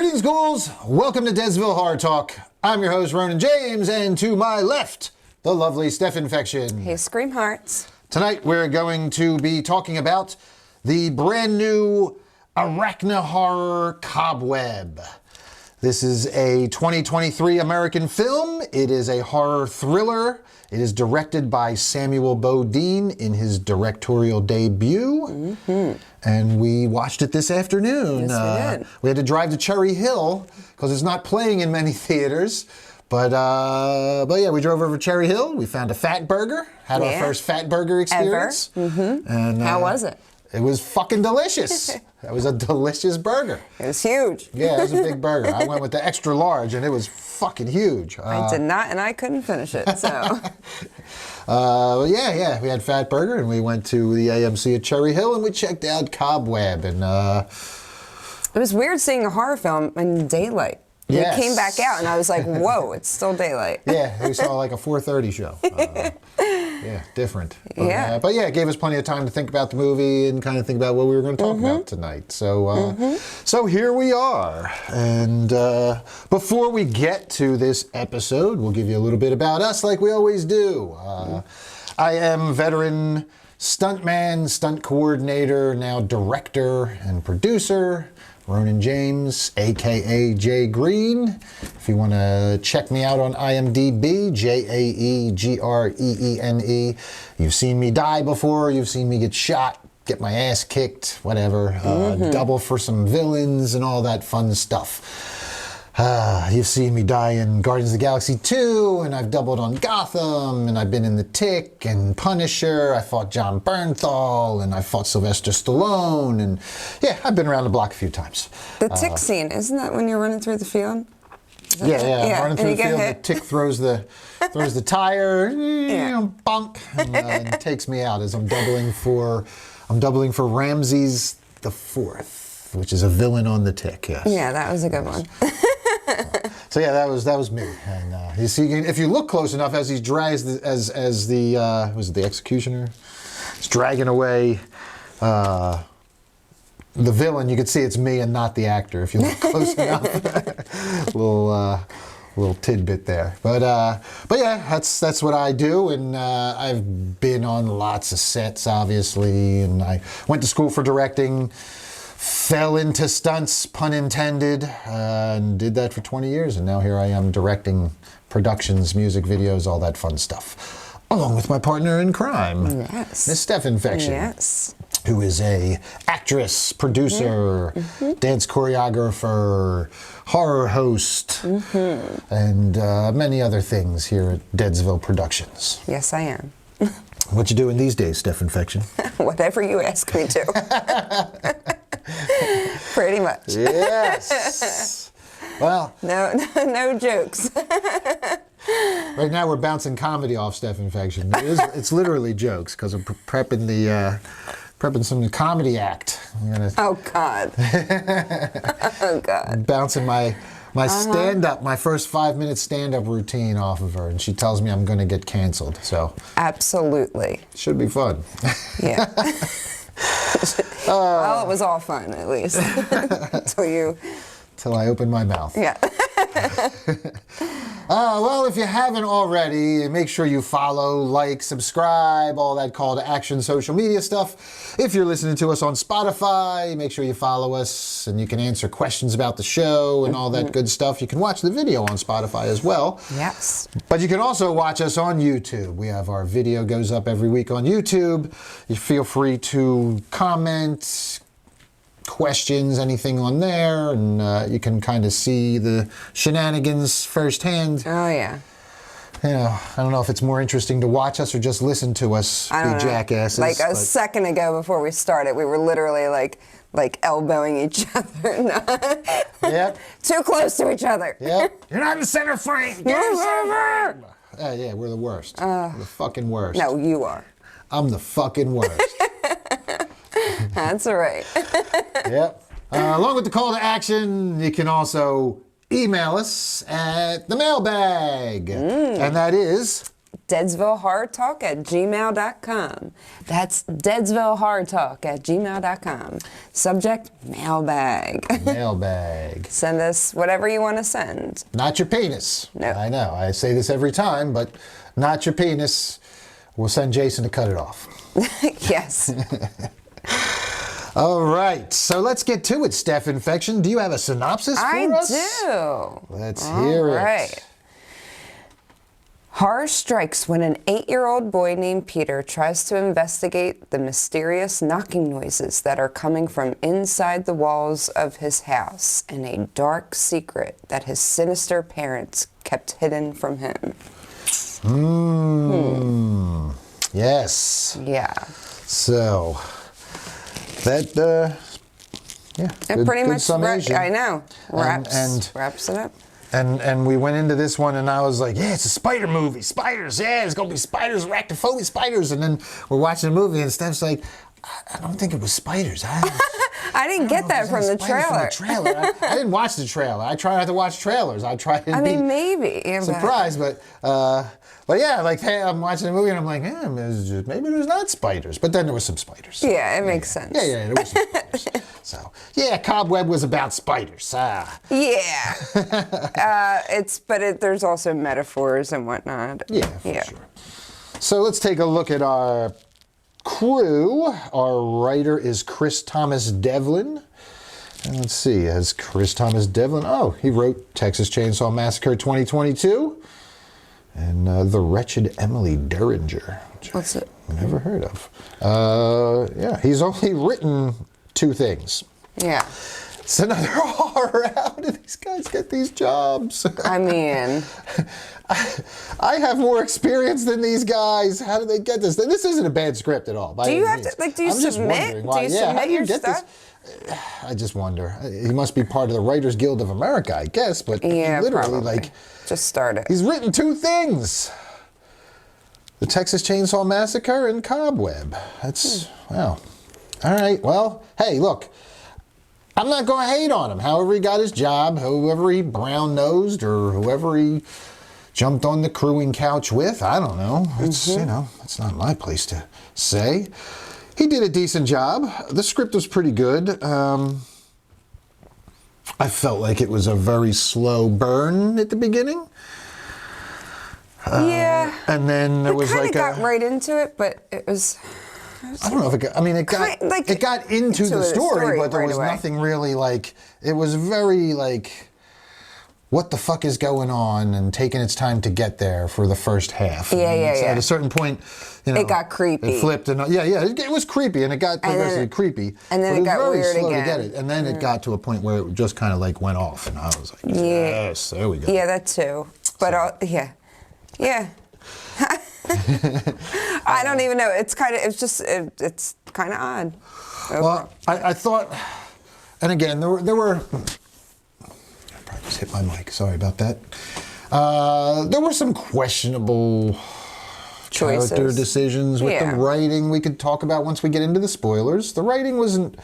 Greetings, ghouls! Welcome to Deadsville Horror Talk. I'm your host, Ronin James, and to my left, the lovely Steph Infection. Hey, Scream Hearts. Tonight, we're going to be talking about the brand new arachno horror Cobweb. This is a 2023 American film. It is a horror thriller. It is directed by Samuel Bodine in his directorial debut. And we watched it this afternoon. Yes, we did. We had to drive to Cherry Hill because it's not playing in many theaters. But yeah, we drove over to Cherry Hill. We found a Fat Burger. Had our first Fat Burger experience. Ever. And How was it? It was fucking delicious. That was a delicious burger. It was huge. Yeah, it was a big burger. I went with the extra large, and it was fucking huge. I did not, and I couldn't finish it, so. Yeah, we had Fat Burger, and we went to the AMC at Cherry Hill, and we checked out Cobweb, and It was weird seeing a horror film in daylight. Yes. It came back out, and I was like, whoa, it's still daylight. yeah, we saw like a 4:30 show. Yeah, different. Yeah. But yeah, it gave us plenty of time to think about the movie and kind of think about what we were going to talk about tonight. So, so here we are. And before we get to this episode, we'll give you a little bit about us like we always do. I am veteran stuntman, stunt coordinator, now director and producer, Ronin James, a.k.a. Jay Green. If you want to check me out on IMDb, Jaegreen. You've seen me die before. You've seen me get shot, get my ass kicked, whatever. Double for some villains and all that fun stuff. You've seen me die in Guardians of the Galaxy 2, and I've doubled on Gotham, and I've been in The Tick and Punisher. I fought John Bernthal, and I fought Sylvester Stallone, and yeah, I've been around the block a few times. The Tick scene, isn't that when you're running through the field? Yeah. I'm running through the field, hit. the Tick throws the tire, bonk, and takes me out as I'm doubling for Ramses the Fourth, which is a villain on The Tick. Yes. Yeah, that was a good one. So yeah, that was me. And you see, if you look close enough, as he drags was it the executioner? He's dragging away the villain. You can see it's me and not the actor if you look close enough. Little tidbit there. But yeah, that's what I do, and I've been on lots of sets, obviously, and I went to school for directing. Fell into stunts, pun intended, and did that for 20 years. And now here I am directing productions, music videos, all that fun stuff. Along with my partner in crime, Yes. Miss Steph Infection. Yes. Who is a actress, producer, dance choreographer, horror host, and many other things here at Deadsville Productions. Yes, I am. What you doing these days, Steph Infection? Whatever you ask me to. Pretty much. Yes. Well, No jokes. right now we're bouncing comedy off Steph Infection. It's literally jokes because I'm prepping some comedy act. Oh God. Oh God. I'm bouncing my stand-up, my first 5-minute stand-up routine off of her, and she tells me I'm going to get canceled. So Absolutely. should be fun. Yeah. Well, it was all fun, at least. Till I open my mouth. Yeah. Well, if you haven't already, make sure you follow, like, subscribe, all that call to action social media stuff. If you're listening to us on Spotify, make sure you follow us, and you can answer questions about the show and all that good stuff. You can watch the video on Spotify as well. Yes. But you can also watch us on YouTube. We have our video goes up every week on YouTube. You feel free to comment, questions, anything on there, and you can kind of see the shenanigans firsthand. Oh yeah. You know, I don't know if it's more interesting to watch us or just listen to us be jackasses. Like a second ago before we started, we were literally like elbowing each other. Yep. Too close to each other. Yep. You're not in the center frame. Get in the center frame. Yeah, we're the worst. We're the fucking worst. No, you are. I'm the fucking worst. That's all right. Yep. Along with the call to action, you can also email us at the mailbag. And that is deadsvillehorrortalk@gmail.com. That's deadsvillehorrortalk@gmail.com. Subject, mailbag. Mailbag. Send us whatever you want to send. Not your penis. No. I know. I say this every time, but not your penis. We'll send Jason to cut it off. Yes. All right. So let's get to it, Steph Infection. Do you have a synopsis for us? I do. Let's hear All it. right. Horror strikes when an 8-year-old boy named Peter tries to investigate the mysterious knocking noises that are coming from inside the walls of his house and a dark secret that his sinister parents kept hidden from him. Yes. Yeah. So that It pretty much summation. I know. And Wraps it up. And we went into this one, and I was like, yeah, it's a spider movie. Spiders, yeah, it's going to be spiders, arachnophobia spiders. And then we're watching the movie, and Steph's like, I don't think it was spiders. I didn't get that from the trailer. I didn't watch the trailer. I try not to watch trailers. I try to maybe. be surprised, but yeah, like, hey, I'm watching the movie, and I'm like, maybe there's not spiders. But then there was some spiders. Yeah, it makes sense. Yeah, there was some spiders. So, yeah, Cobweb was about spiders. Yeah. There's also metaphors and whatnot. Yeah, for sure. So let's take a look at our crew. Our writer is Chris Thomas Devlin. And let's see, has Chris Thomas Devlin? Oh, he wrote Texas Chainsaw Massacre 2022 and The Wretched Emily Derringer. What's it? Never heard of. Yeah, he's only written 2 things. Yeah. It's another horror. How do these guys get these jobs? I mean, I have more experience than these guys. How do they get this? This isn't a bad script at all. do you have to, do you submit? Do you submit your stuff? I just wonder. He must be part of the Writers Guild of America, I guess, but Yeah, literally, probably. Just start it. he's written 2 things. The Texas Chainsaw Massacre and Cobweb. That's, wow. All right, well, hey, look. I'm not going to hate on him. However he got his job, whoever he brown-nosed, or whoever he jumped on the crewing couch with, I don't know. It's, it's not my place to say. He did a decent job. The script was pretty good. I felt like it was a very slow burn at the beginning. Yeah. And then there was like We kind of got right into it, but it was... I don't know if it got, I mean, it got into the story, but there was nothing really like, it was very like, what the fuck is going on, and taking its time to get there for the first half. Yeah. At a certain point, it got creepy. It flipped, and it was creepy, and it got progressively creepy. And then it got very weird slow again. to get it, and then it got to a point where it just kind of like went off, and I was like, yes, there we go. Yeah, that too. But yeah. I don't even know. It's kind of odd. Well, I thought, and again, there were. I probably just hit my mic. Sorry about that. There were some questionable character decisions with the writing. We could talk about once we get into the spoilers. The writing wasn't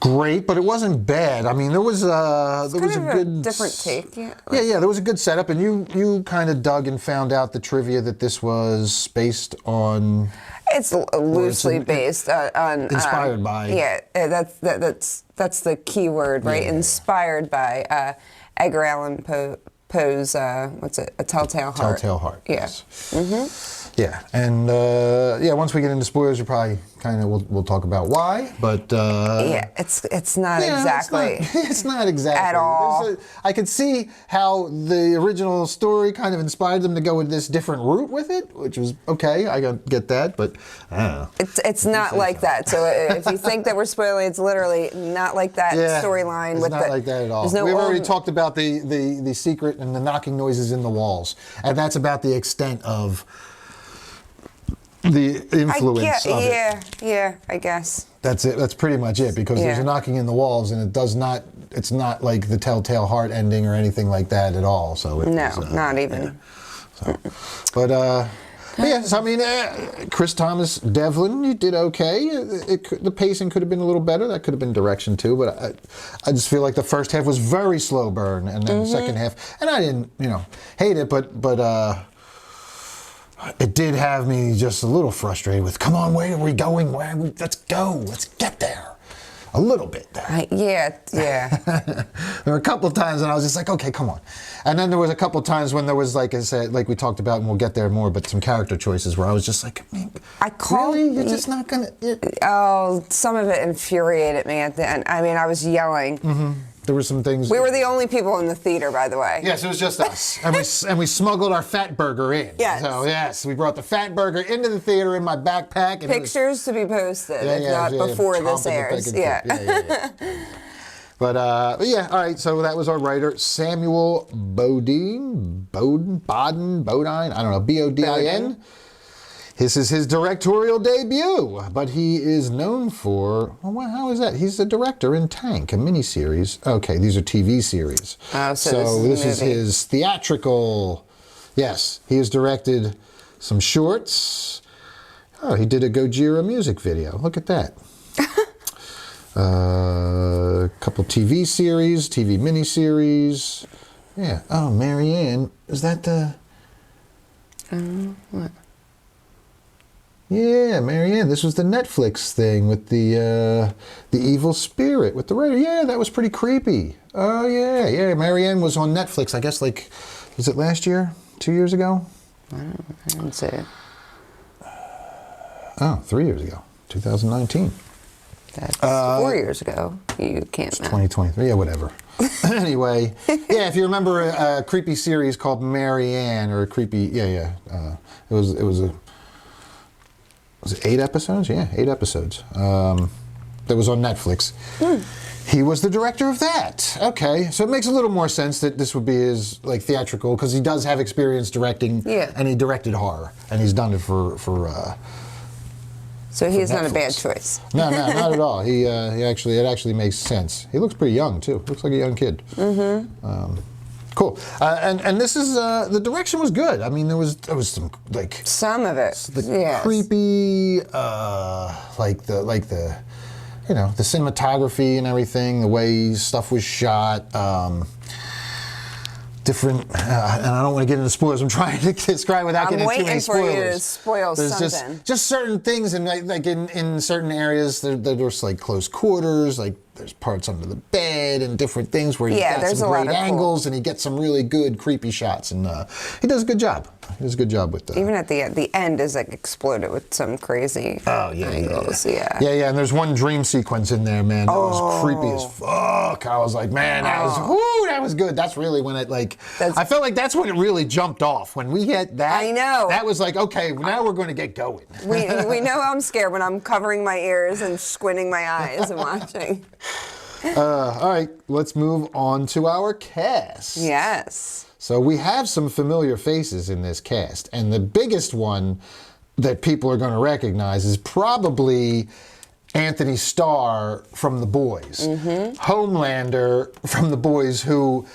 great, but it wasn't bad. I mean, there was a good different take. There was a good setup, and you kind of dug and found out the trivia that this was based on. It's loosely based on inspired by. Yeah, that's the key word, right? Yeah. Inspired by Edgar Allan Poe's what's it? A Telltale Heart. Telltale Heart. Yeah. Yes. Mm-hmm. Yeah, and once we get into spoilers, we probably kind of we'll talk about why, but it's not exactly. It's not exactly at all. I could see how the original story kind of inspired them to go with this different route with it, which was okay. I get that, but I don't know. It's not like that. So if you think that we're spoiling, it's literally not like that storyline. It's not like that at all. We've already talked about the secret and the knocking noises in the walls, and that's about the extent of the influence of it. Yeah, I guess. That's it. That's pretty much it, because there's a knocking in the walls, and it's not like the Telltale Heart ending or anything like that at all. So not even. Yeah. So, but yes, I mean, Chris Thomas Devlin, you did okay. The pacing could have been a little better. That could have been direction too. But I just feel like the first half was very slow burn, and then the second half, and I didn't hate it, but it did have me just a little frustrated with, come on, where are we going? Let's go. Let's get there. A little bit. Yeah. There were a couple of times and I was just like, okay, come on. And then there was a couple of times when there was, like I said, like we talked about, and we'll get there more, but some character choices where I was just like, really? You're just not going to... Oh, some of it infuriated me at the end. I mean, I was yelling. Mm-hmm. There were some things... We were the only people in the theater, by the way. Yes, it was just us. And we smuggled our fat burger in. Yes. So, yes, we brought the fat burger into the theater in my backpack. And Pictures to be posted, if not before this airs. Yeah. But yeah, all right, so that was our writer, Samuel Bodine, I don't know, Bodin. This is his directorial debut, but he is known for, well, how is that? He's the director in Tank, a miniseries. Okay, these are TV series. So this is his theatrical, yes, he has directed some shorts. Oh, he did a Gojira music video. Look at that. A couple TV series, TV miniseries. Yeah. Oh, Marianne. Is that the... what? Yeah, Marianne. This was the Netflix thing with the evil spirit with the radio. Yeah, that was pretty creepy. Oh, yeah. Marianne was on Netflix, I guess, like, was it last year? 2 years ago? I didn't see it. Oh, 3 years ago. 2019. That's 4 years ago. You can't. 2023. Yeah, whatever. Anyway, yeah. If you remember a creepy series called Marianne, or a creepy, it was it 8 episodes? Yeah, 8 episodes. That was on Netflix. He was the director of that. Okay, so it makes a little more sense that this would be his like theatrical, because he does have experience directing. Yeah. And he directed horror, and he's done it for So he's not a bad choice. No, not at all. It actually makes sense. He looks pretty young too. Looks like a young kid. Mm-hmm. Cool. And this is the direction was good. I mean, there was some like some of it. Creepy, like the the cinematography and everything, the way stuff was shot. Different, and I don't want to get into spoilers. I'm trying to describe without getting into too many spoilers. I'm waiting for you to spoil There's something. Just certain things, and like in certain areas, there's like close quarters, like there's parts under the bed and different things where he got some great angles, and he gets some really good creepy shots, and he does a good job. He does a good job with that. Even at the end is like exploded with some crazy angles. Yeah. And there's one dream sequence in there, man. That was creepy as fuck. I was like, man, that was good. That's really when it I felt like that's when it really jumped off. When we hit that, I know. That was like, okay, now we're going to get going. We know I'm scared when I'm covering my ears and squinting my eyes and watching. All right, let's move on to our cast. Yes. So we have some familiar faces in this cast, and the biggest one that people are going to recognize is probably Anthony Starr from The Boys. Mm-hmm. Homelander from The Boys, who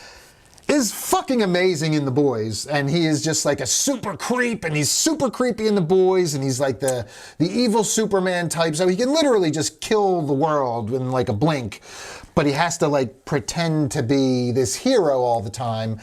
is fucking amazing in The Boys, and he is just like a super creep, and he's super creepy in The Boys, and he's like the evil Superman type, so he can literally just kill the world in like a blink, but he has to like pretend to be this hero all the time.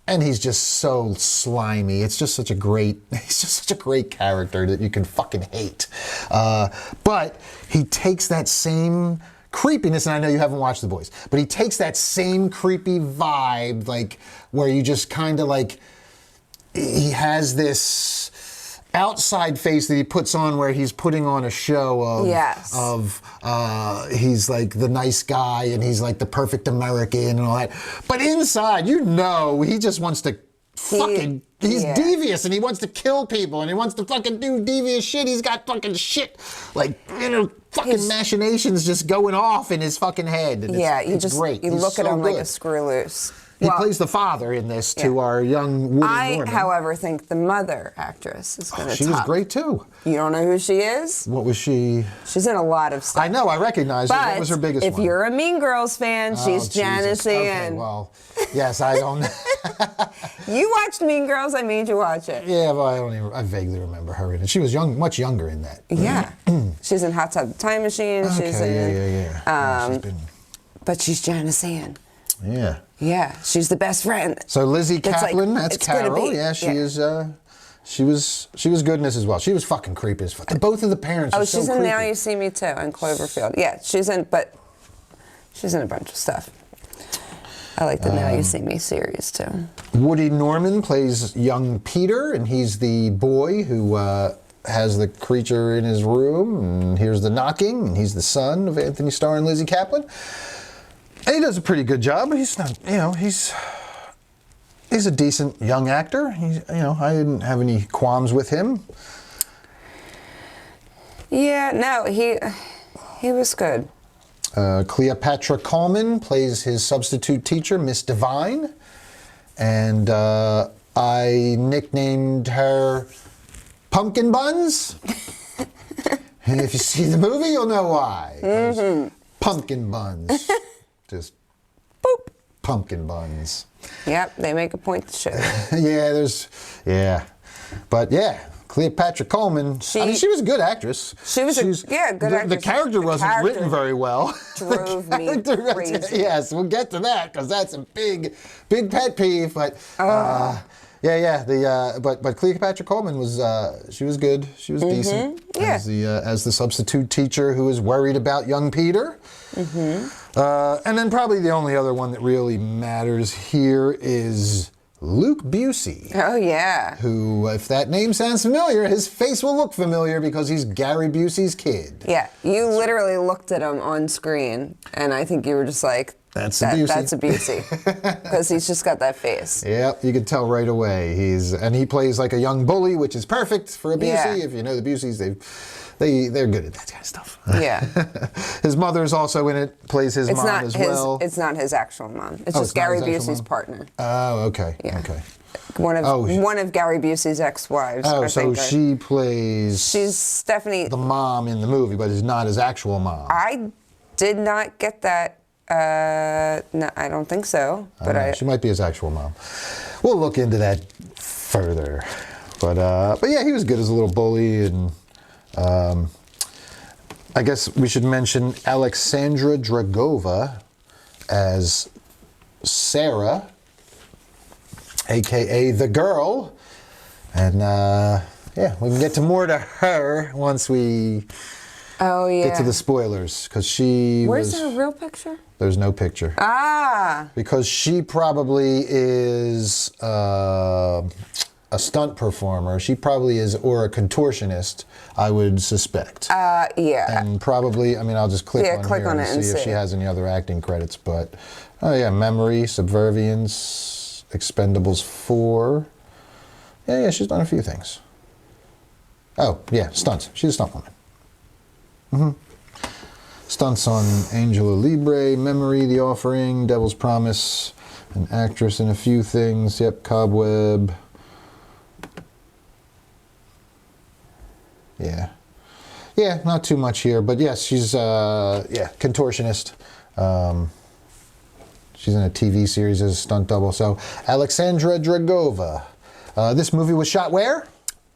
And he's just so slimy. It's just such a great, he's just such a great character that you can fucking hate. But he takes that same creepiness, and I know you haven't watched The Boys, but he takes that same creepy vibe, like where you just kind of like, he has this outside face that he puts on where he's putting on a show of he's like the nice guy and he's like the perfect American and all that. But inside, he just wants to he's devious and he wants to kill people and he wants to fucking do devious shit. He's got fucking shit, like, fucking machinations just going off in his fucking head. And it's great. You look at him like a screw loose. He plays the father in this to our young Woody Norman. I, however, think the mother actress is going to top. She was great, too. You don't know who she is? What was she? She's in a lot of stuff. I know, I recognize her. What was her biggest one? If you're a Mean Girls fan, she's Janice Ian. Okay, well, yes, I don't know. You watched Mean Girls, I made you watch it. Yeah, but I vaguely remember her in it. She was much younger in that. Yeah. She's in Hot Tub Time Machine. Okay, she's in, yeah. But she's Janice Ian. Yeah. Yeah, she's the best friend. So Lizzie Kaplan, that's Carol. Yeah, she is. She was good in this as well. She was fucking creepy as fuck. Both of the parents are so she's in creepy. Now You See Me Too and Cloverfield. Yeah, she's in a bunch of stuff. I like the Now You See Me series too. Woody Norman plays young Peter, and he's the boy who has the creature in his room and hears the knocking, and he's the son of Anthony Starr and Lizzie Kaplan. And he does a pretty good job. He's not, he's a decent young actor. I didn't have any qualms with him. Yeah, no, he was good. Cleopatra Coleman plays his substitute teacher, Miss Divine. And I nicknamed her Pumpkin Buns. And if you see the movie, you'll know why. Mm-hmm. Pumpkin Buns. Just boop. Pumpkin Buns. Yep, they make a point to show. Yeah. But yeah, Cleopatra Coleman, she was a good actress. She was good actress. The character wasn't written very well. Drove me crazy. Yes, we'll get to that because that's a big pet peeve. But but Cleopatra Coleman was she was good. She was decent as the substitute teacher who was worried about young Peter. Mm-hmm. And then probably the only other one that really matters here is Luke Busey. Oh, yeah. Who, if that name sounds familiar, his face will look familiar because he's Gary Busey's kid. Yeah, you literally looked at him on screen, and I think you were just like, That's a Busey. Because he's just got that face. Yep, you could tell right away. He plays like a young bully, which is perfect for a Busey. Yeah. If you know the Buseys, they're good at that kind of stuff. Yeah. His mother's also in it, plays his mom as well. It's not his actual mom. It's just Gary Busey's partner. Oh, okay. Yeah. Okay. One of Gary Busey's ex-wives. She plays... She's Stephanie... the mom in the movie, but is not his actual mom. I did not get that. No, I don't think so. But she might be his actual mom. We'll look into that further. But yeah, he was good as a little bully, and I guess we should mention Alexandra Dragova as Sarah, aka the girl, and yeah, we can get to more to her once we get to the spoilers, because Where's her real picture? There's no picture. Ah. Because she probably is a stunt performer. She probably is, or a contortionist, I would suspect. Yeah. And probably, I'll just click on click here on and it and see if she has any other acting credits. But, Memory, Subservience, Expendables 4. Yeah, she's done a few things. Oh, yeah, stunts. She's a stunt woman. Mm-hmm. Stunts on Angela Libre, Memory, The Offering, Devil's Promise, an actress in a few things. Yep, Cobweb. Yeah, not too much here, but yes, she's contortionist. She's in a TV series as a stunt double. So Alexandra Dragova. This movie was shot where?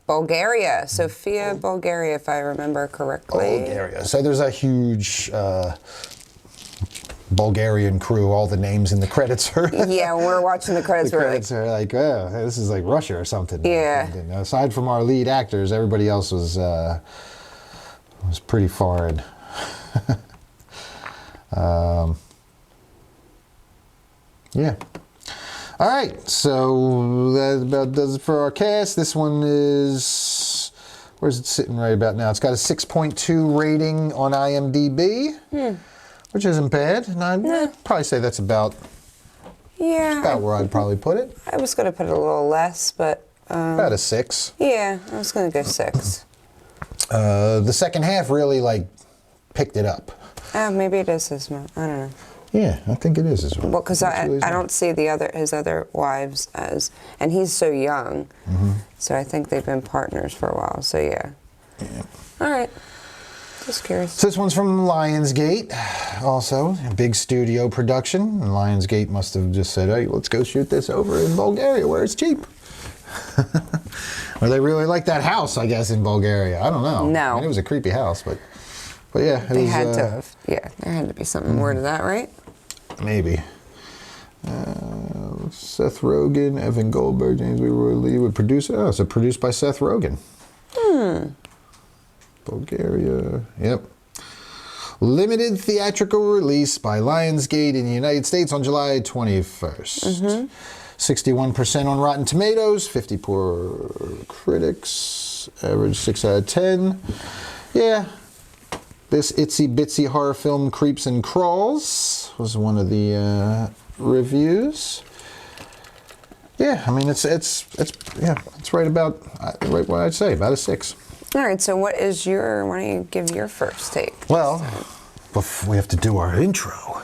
Bulgaria, Sofia, Bulgaria, if I remember correctly. Bulgaria. So there's a huge Bulgarian crew. All the names in the credits are. Yeah, when we're watching the credits, are like, oh, this is like Russia or something. Yeah. And aside from our lead actors, everybody else was pretty foreign. Yeah. All right, so that about does it for our cast. This one is, where's it sitting right about now? It's got a 6.2 rating on IMDb, which isn't bad. And I'd probably say that's about where I'd probably put it. I was going to put it a little less, but... about a 6. Yeah, I was going to go 6. The second half really, picked it up. Oh, maybe it is his mom. I don't know. Yeah, I think it is as well. Well, because I don't see his other wives as, and he's so young, so I think they've been partners for a while. So yeah. All right. Just curious. So this one's from Lionsgate, also a big studio production. And Lionsgate must have just said, "Hey, let's go shoot this over in Bulgaria where it's cheap." Or they really like that house, I guess, in Bulgaria. I don't know. No. It was a creepy house, but yeah, they had to have. Yeah, there had to be something more to that, right? Maybe. Seth Rogen, Evan Goldberg, James Leroy Lee would produce it. Oh, so produced by Seth Rogen. Bulgaria. Yep. Limited theatrical release by Lionsgate in the United States on July 21st. 61% on Rotten Tomatoes, 54 critics, average 6 out of 10. Yeah, this itsy bitsy horror film Creeps and Crawls was one of the reviews. Yeah, I mean it's right about right what I'd say, about a 6. All right, so why don't you give your first take? Well, before we have to do our intro.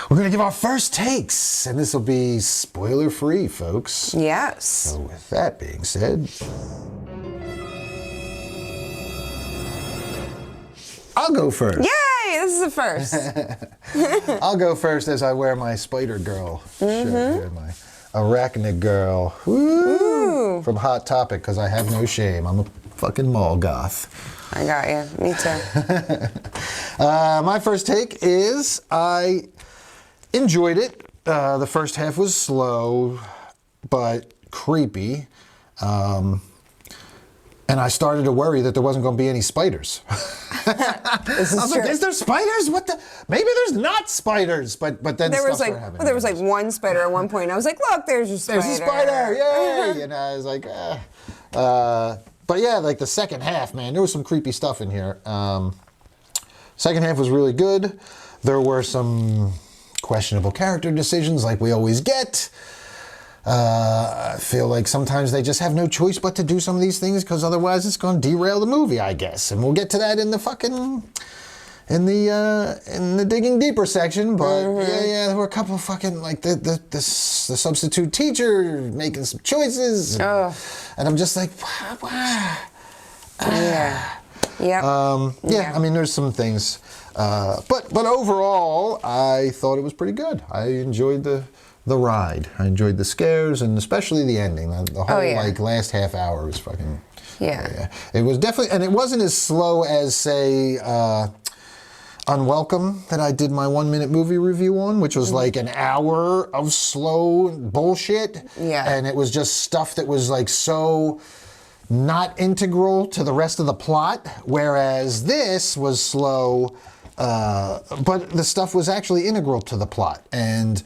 We're going to give our first takes, and this will be spoiler-free, folks. Yes. So with that being said, I'll go first. Yay, this is the first. I'll go first as I wear my Spider Girl shirt here, my Arachnid Girl. Woo! From Hot Topic, because I have no shame. I'm a fucking mall goth. I got you. Me too. My first take is I enjoyed it. The first half was slow, but creepy. And I started to worry that there wasn't going to be any spiders. I was like, is there spiders? What the? Maybe there's not spiders. But then there was there was like one spider at one point. I was like, look, there's your spider. There's a spider. Yay! And I was like, but yeah, like the second half, man, there was some creepy stuff in here. Second half was really good. There were some questionable character decisions like we always get. I feel like sometimes they just have no choice but to do some of these things because otherwise it's going to derail the movie, I guess. And we'll get to that in the digging deeper section. But yeah, there were a couple of fucking like the substitute teacher making some choices, and I'm just like, yeah. I mean, there's some things, but overall, I thought it was pretty good. I enjoyed the ride. I enjoyed the scares and especially the ending. The whole like last half hour was fucking. Yeah. It was definitely, and it wasn't as slow as say Unwelcome that I did my 1-minute movie review on, which was like an hour of slow bullshit. Yeah. And it was just stuff that was like so not integral to the rest of the plot, whereas this was slow, but the stuff was actually integral to the plot. And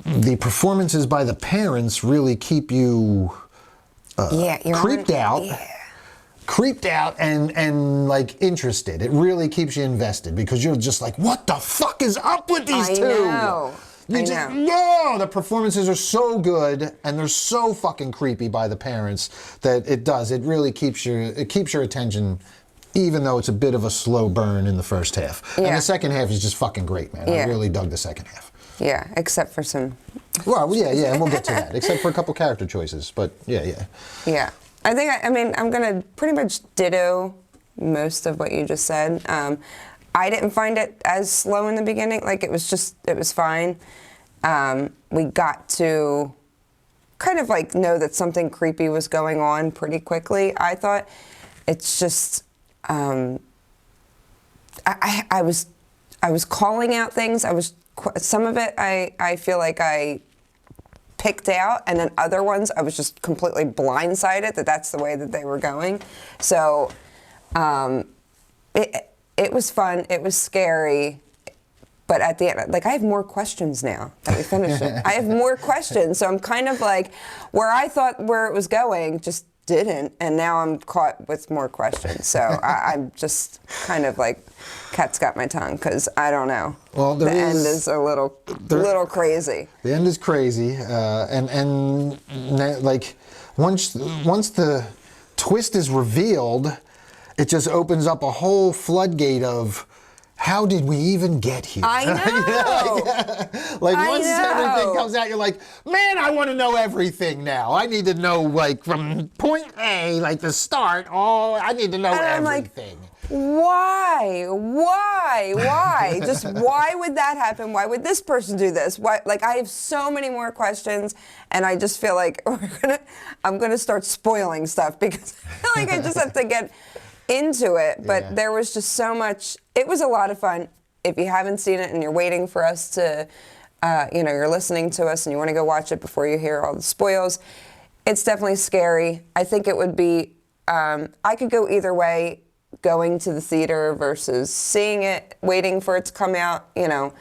the performances by the parents really keep you creeped out and like interested. It really keeps you invested because you're just like, what the fuck is up with these two? I know. No, the performances are so good and they're so fucking creepy by the parents that it really keeps your attention, even though it's a bit of a slow burn in the first half. And the second half is just fucking great, man. I really dug the second half. Yeah, except for some. Well, yeah, and we'll get to that. Except for a couple character choices, but yeah. Yeah, I think I'm gonna pretty much ditto most of what you just said. I didn't find it as slow in the beginning. Like it was fine. We got to kind of like know that something creepy was going on pretty quickly. I thought it's just I was calling out things. Some of it I feel like I picked out, and then other ones I was just completely blindsided that that's the way that they were going. So it was fun. It was scary. But at the end, like, I have more questions now that we finished it. I have more questions. So I'm kind of like, where I thought where it was going just didn't. And now I'm caught with more questions. So I'm just kind of like, cat's got my tongue, because I don't know. Well, the end is a little crazy. The end is crazy. And like, once the twist is revealed, it just opens up a whole floodgate of, how did we even get here? I know. Like once everything comes out, you're like, man, I want to know everything now. I need to know, like, from point A, like the start. Oh, I need to know everything. I'm like, why? Just why would that happen? Why would this person do this? Why? Like, I have so many more questions, and I just feel like I'm gonna start spoiling stuff because I feel like I just have to get into it. But there was just so much. It was a lot of fun. If you haven't seen it and you're waiting for us to you're listening to us and you want to go watch it before you hear all the spoils, it's definitely scary. I think it would be, I could go either way, going to the theater versus seeing it, waiting for it to come out, Well,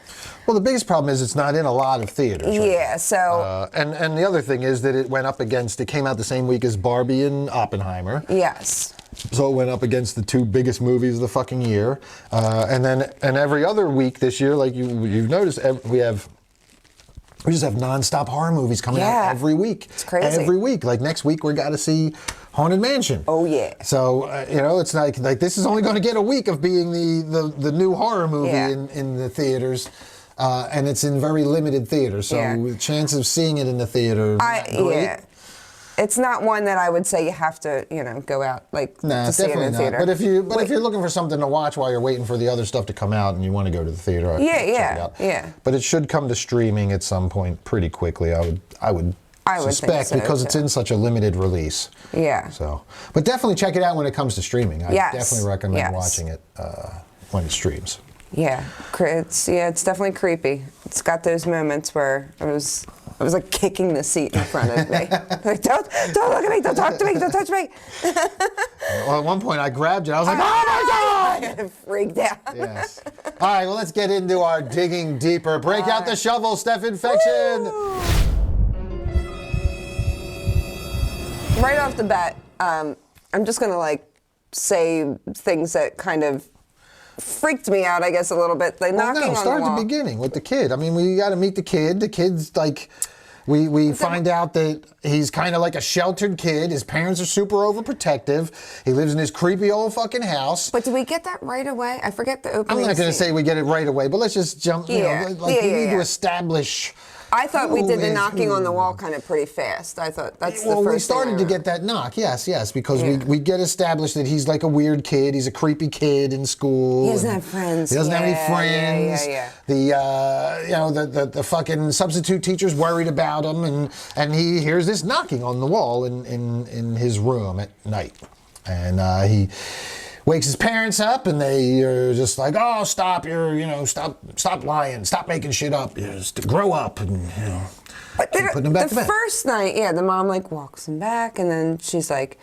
the biggest problem is it's not in a lot of theaters. Right? Yeah, so... and the other thing is that it came out the same week as Barbie and Oppenheimer. Yes. So it went up against the two biggest movies of the fucking year. And every other week this year, like you've noticed, we just have nonstop horror movies coming out every week. It's crazy. Every week. Like next week, we got to see Haunted Mansion. Oh, yeah. So, it's like this is only going to get a week of being the new horror movie in the theaters. And it's in very limited theaters. So the chance of seeing it in the theater is not great. Yeah. It's not one that I would say you have to, go out to see it in the theater. But if you're looking for something to watch while you're waiting for the other stuff to come out and you want to go to the theater, check it out. Yeah. But it should come to streaming at some point pretty quickly. I would suspect think so, because it's in such a limited release. Yeah. So, but definitely check it out when it comes to streaming. I definitely recommend watching it when it streams. Yeah, it's definitely creepy. It's got those moments where I was like kicking the seat in front of me. Like, don't look at me, don't talk to me, don't touch me. Well, at one point I grabbed it. I was like, oh my God! I freaked out. Yes. All right, well, let's get into our digging deeper. Break out the shovel, Steph Infection. Woo! Right off the bat, I'm just going to say things that kind of freaked me out, I guess, a little bit. Start at the beginning with the kid. I mean, we got to meet the kid. The kid's we find out that he's kind of like a sheltered kid. His parents are super overprotective. He lives in his creepy old fucking house. But did we get that right away? I forget the opening. I'm not going to say we get it right away, but let's just jump. We need to establish. I thought we did the knocking on the wall kind of pretty fast. I thought that's the first we started to get that knock, yes, because we get established that he's like a weird kid. He's a creepy kid in school. He doesn't have friends. He doesn't have any friends. Yeah. The fucking substitute teacher's worried about him, and he hears this knocking on the wall in his room at night, and he wakes his parents up, and they are just like, "Oh, stop! Stop lying! Stop making shit up! Just grow up!" And But putting him back to bed. First night, the mom walks him back, and then she's like,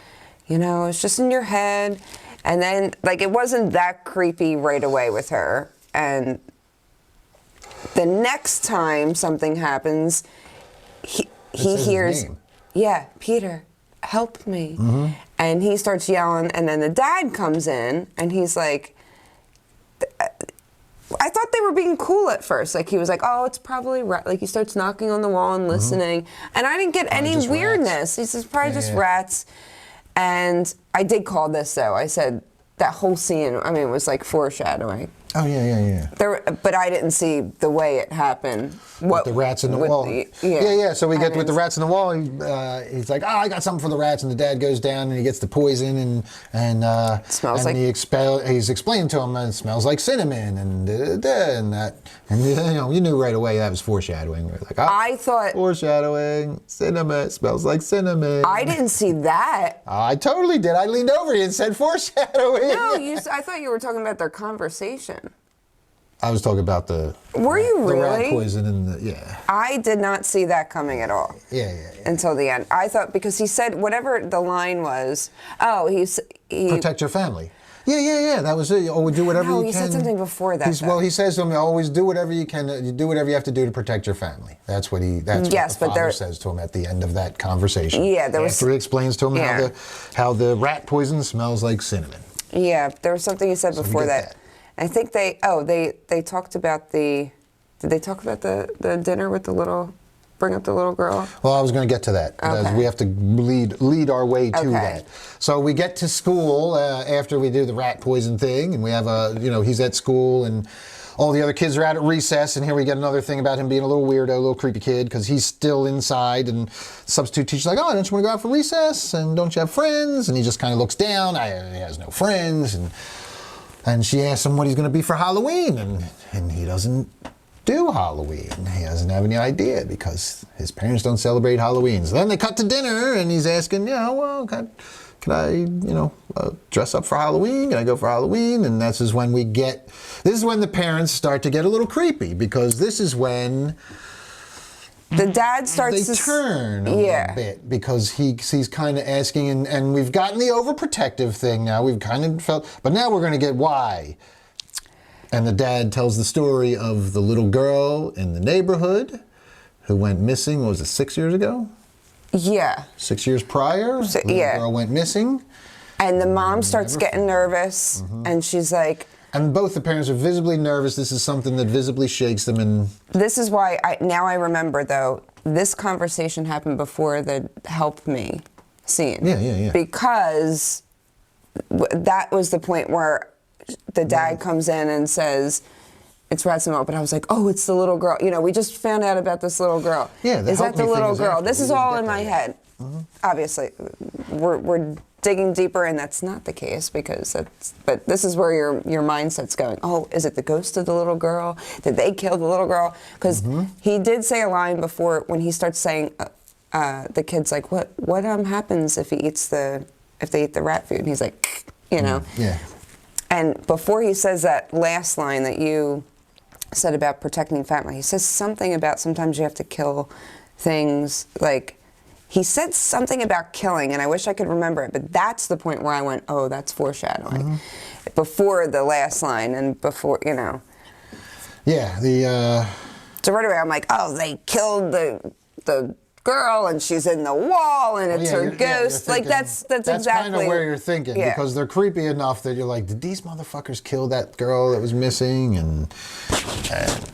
"It's just in your head," and then it wasn't that creepy right away with her, and the next time something happens, he hears, Peter, help me. Mm-hmm. And he starts yelling, and then the dad comes in, and he's like, I thought they were being cool at first. He was like, oh, it's probably he starts knocking on the wall and listening. Mm-hmm. And I didn't get any weirdness. Rats. He says, probably just rats. And I did call this, though. I said, that whole scene, it was like foreshadowing. Oh, yeah. But I didn't see the way it happened. With the rats in the wall. So we get with the rats in the wall. He's like, I got something for the rats. And the dad goes down and he gets the poison and it smells like... he's explaining to him, it smells like cinnamon and that. And you knew right away that was foreshadowing. We're like, I thought... Foreshadowing, cinnamon, smells like cinnamon. I didn't see that. I totally did. I leaned over you and said foreshadowing. No, I thought you were talking about their conversation. I was talking about the rat poison and I did not see that coming at all. Yeah. Until the end. I thought, because he said whatever the line was, he protect your family. Yeah. That was it. Always do whatever you can. No, he said something before that. He says to him, always do whatever you can. You do whatever you have to do to protect your family. That's what what the father says to him at the end of that conversation. Yeah, after he explains to him how the rat poison smells like cinnamon. Yeah, there was something he said before that. I think they talked about did they talk about the dinner with bring up the little girl? Well, I was going to get to that. Okay. We have to lead our way to that. So we get to school after we do the rat poison thing, and we have he's at school, and all the other kids are out at recess, and here we get another thing about him being a little weirdo, a little creepy kid, because he's still inside, and substitute teacher's like, oh, don't you want to go out for recess, and don't you have friends? And he just kind of looks down, he has no friends, and she asks him what he's going to be for Halloween, and he doesn't do Halloween. He doesn't have any idea because his parents don't celebrate Halloween. So then they cut to dinner, and he's asking, can I dress up for Halloween? Can I go for Halloween? And this is when the parents start to get a little creepy, because this is when the dad starts they to turn a little bit because he's kind of asking, and we've gotten the overprotective thing now. We've kind of felt, but now we're going to get why. And the dad tells the story of the little girl in the neighborhood who went missing. What was it, 6 years ago? Yeah. 6 years prior? So, the little girl went missing. And the mom starts getting nervous, and she's like... And both the parents are visibly nervous. This is something that visibly shakes them. And this is why, now I remember, though, this conversation happened before the Help Me scene. Yeah. Because that was the point where the dad comes in and says, it's Rats and Milk, but I was like, oh, it's the little girl. You know, we just found out about this little girl. Yeah, is that the little girl? This is all in my head. head. Obviously, we're digging deeper, and that's not the case because but this is where your mindset's going. Oh, is it the ghost of the little girl? Did they kill the little girl? Because he did say a line before when he starts saying, the kid's like, what happens if they eat the rat food? And he's like, you know. Yeah. And before he says that last line that you said about protecting family, he says something about sometimes you have to kill things. Like, he said something about killing, and I wish I could remember it, but that's the point where I went, oh, that's foreshadowing. Before the last line and before, you know. Yeah, So right away I'm like, oh, they killed the girl and she's in the wall and it's her ghost. Like that's exactly kind of where you're thinking because they're creepy enough that you're like, did these motherfuckers kill that girl that was missing? And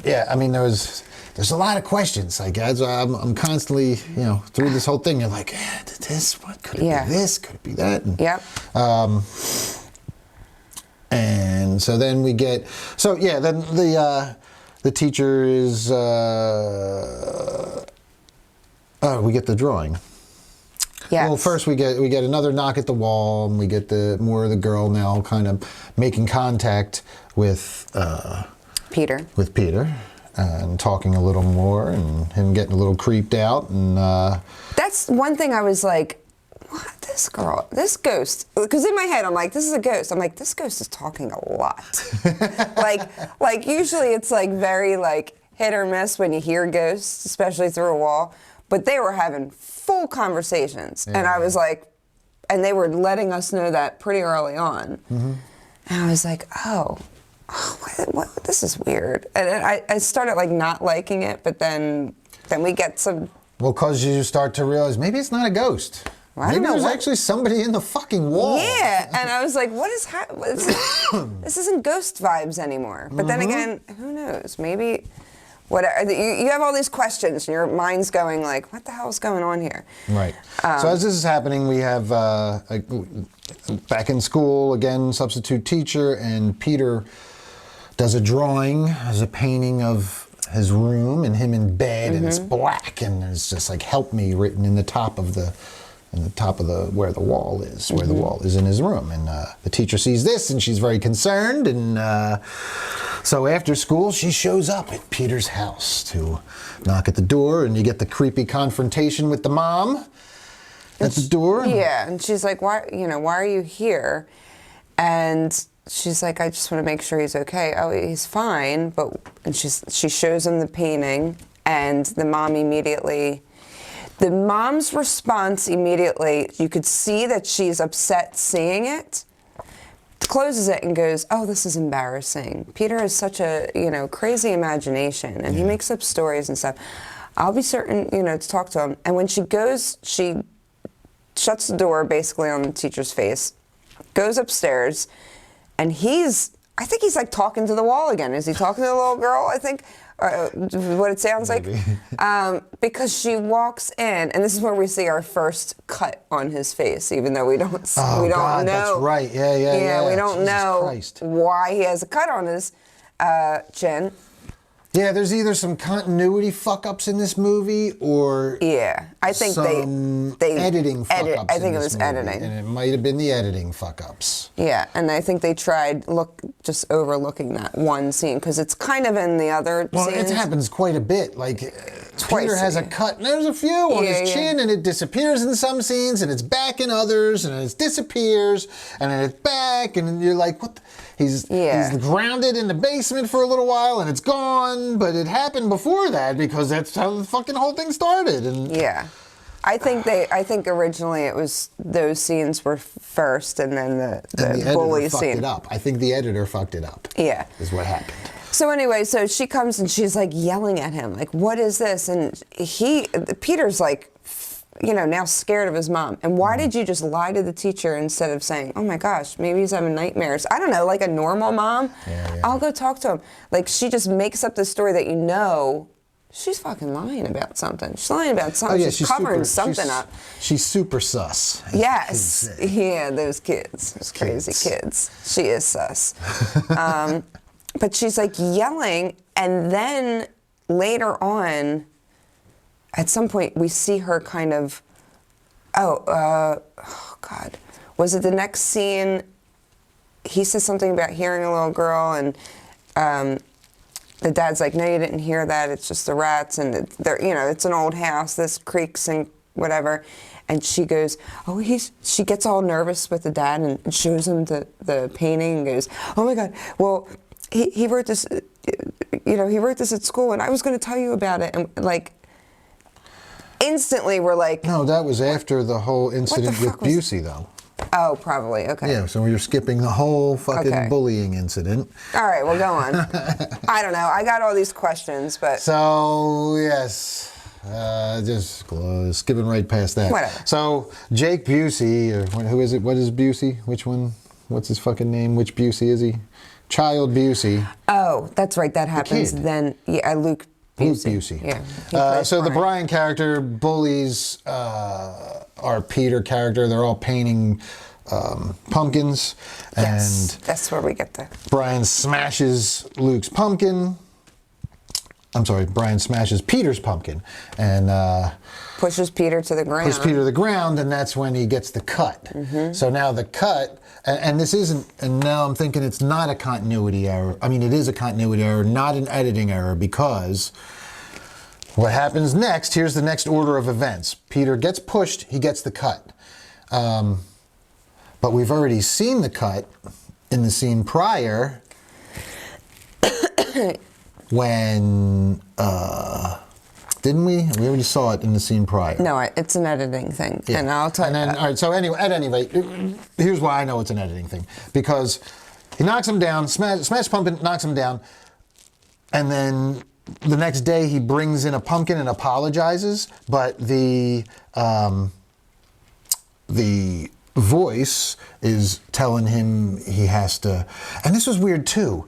yeah, I mean there's a lot of questions. Like I'm constantly, you know, through this whole thing. You're like, did this? What could it be? This could it be that? And, and so then we get then the teacher is. We get the drawing. Yes. Well, first we get another knock at the wall, and we get more of the girl now kind of making contact with Peter. With Peter, and talking a little more, and him getting a little creeped out, and that's one thing I was like, what, this ghost? Because in my head I'm like, this is a ghost. I'm like, this ghost is talking a lot. like usually it's like very like hit or miss when you hear ghosts, especially through a wall. But they were having full conversations, and I was like, and they were letting us know that pretty early on. And I was like, oh what, this is weird. And I started like not liking it, but then we get some. Well, because you start to realize maybe it's not a ghost. Well, maybe there's actually somebody in the fucking wall. Yeah, and I was like, what is happening? This isn't ghost vibes anymore. But then again, who knows? Maybe. Whatever. You have all these questions, and your mind's going like, what the hell is going on here? Right. So as this is happening, we have back in school, again, substitute teacher, and Peter does a drawing, has a painting of his room and him in bed, and it's black, and there's just like "help me" written in the top of the where the wall is, where the wall is in his room. And the teacher sees this, and she's very concerned, and so after school, she shows up at Peter's house to knock at the door, and you get the creepy confrontation with the mom at the door. Yeah, and she's like, why are you here? And she's like, I just want to make sure he's okay. Oh, he's fine, and she shows him the painting, and the mom's response immediately, you could see that she's upset seeing it, closes it and goes, oh, this is embarrassing. Peter has such a, crazy imagination, and he makes up stories and stuff. I'll be certain, to talk to him. And when she goes, she shuts the door basically on the teacher's face, goes upstairs, and I think he's like talking to the wall again. Is he talking to the little girl, I think? What it sounds Maybe. Like, because she walks in, and this is where we see our first cut on his face, even though we don't know. That's right. Yeah. We don't know Christ. Why he has a cut on his chin. Yeah, there's either some continuity fuck-ups in this movie, or I think some they editing fuck-ups. I think it was movie. editing, and it might have been the editing fuck-ups. Yeah, and I think they tried just overlooking that one scene because it's kind of in the other. Well, scenes. it happens quite a bit. Like Peter has a cut, and there's a few on his chin, and it disappears in some scenes, and it's back in others, and it disappears, and then it's back, and you're like, what? He's grounded in the basement for a little while, and it's gone, but it happened before that because that's how the fucking whole thing started. And I think originally it was those scenes were first, and then the bully scene. It up. I think the editor fucked it up. Yeah, is what happened. So anyway, so she comes and she's like yelling at him, like, "What is this?" And Peter's like, you know, now scared of his mom. And why did you just lie to the teacher instead of saying, "Oh my gosh, maybe he's having nightmares"? I don't know, like a normal mom. I'll go talk to him. Like, she just makes up this story that you know. She's fucking lying about something. She's lying about something. Oh, yeah, she's covering something up. She's super sus. Yes. Yeah, those kids. Those crazy kids. She is sus. But she's like yelling, and then later on, at some point, we see her kind of, oh God. Was it the next scene? He says something about hearing a little girl, and the dad's like, "No, you didn't hear that. It's just the rats, and it's an old house. This creaks and whatever." And she goes, "Oh, she gets all nervous with the dad and shows him the painting and goes, 'Oh my God, well, he wrote this, he wrote this at school, and I was going to tell you about it.'" And like, instantly we're like, no, that was after the whole incident with Busey, though. Oh, probably. Okay. Yeah, so you're skipping the whole fucking bullying incident. All right, well, go on. I don't know. I got all these questions, but... So, yes. Just skipping right past that. Whatever. So, Jake Busey, or who is it? What is Busey? Which one? What's his fucking name? Which Busey is he? Child Busey. Oh, that's right. That happens then. Yeah, Luke Busey. Yeah. So the Brian character bullies our Peter character. They're all painting pumpkins. Yes, and that's where we get the... Brian smashes Luke's pumpkin. I'm sorry, Brian smashes Peter's pumpkin. And... pushes Peter to the ground. Pushes Peter to the ground, and that's when he gets the cut. Mm-hmm. So now the cut... And this isn't, and now I'm thinking it's not a continuity error. I mean, it is a continuity error, not an editing error, because what happens next, here's the next order of events. Peter gets pushed, he gets the cut. But we've already seen the cut in the scene prior when, didn't we? We already saw it in the scene prior. No, it's an editing thing, and I'll tell you that. All right, so anyway, at any rate, here's why I know it's an editing thing. Because he knocks him down, smash pumpkin, knocks him down, and then the next day he brings in a pumpkin and apologizes, but the voice is telling him he has to, and this was weird too,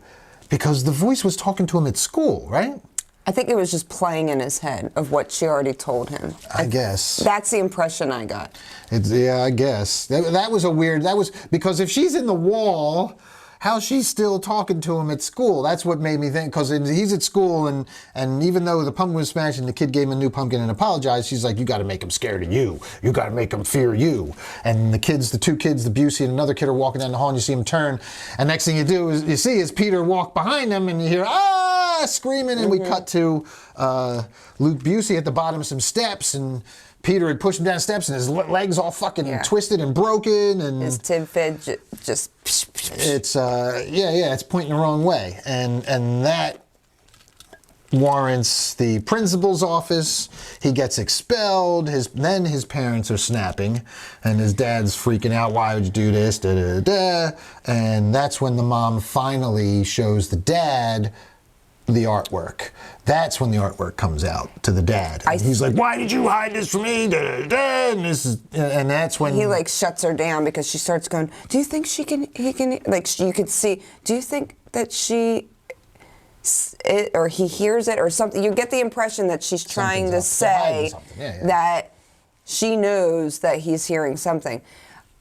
because the voice was talking to him at school, right? I think it was just playing in his head of what she already told him. I guess. That's the impression I got. I guess. That was a weird, because if she's in the wall, how's she still talking to him at school? That's what made me think, because he's at school, and even though the pumpkin was smashed and the kid gave him a new pumpkin and apologized, she's like, "You got to make him scared of you. You got to make him fear you." And the two kids, the Busey and another kid are walking down the hall, and you see him turn, and next thing you see is Peter walk behind them, and you hear, "Ah!" screaming, and we cut to Luke Busey at the bottom of some steps, and Peter had pushed him down steps, and his legs all fucking twisted and broken, and his tidbit just. It's it's pointing the wrong way, and that warrants the principal's office. He gets expelled. Then his parents are snapping, and his dad's freaking out. "Why would you do this?" Da, da, da. And that's when the mom finally shows the dad the artwork. That's when the artwork comes out to the dad. And he's like, "Why did you hide this from me?" Da, da, da. And that's when he like shuts her down, because she starts going, "Do you think he can, like, you could see, do you think that or he hears it or something?" You get the impression that she's trying to say that she knows that he's hearing something.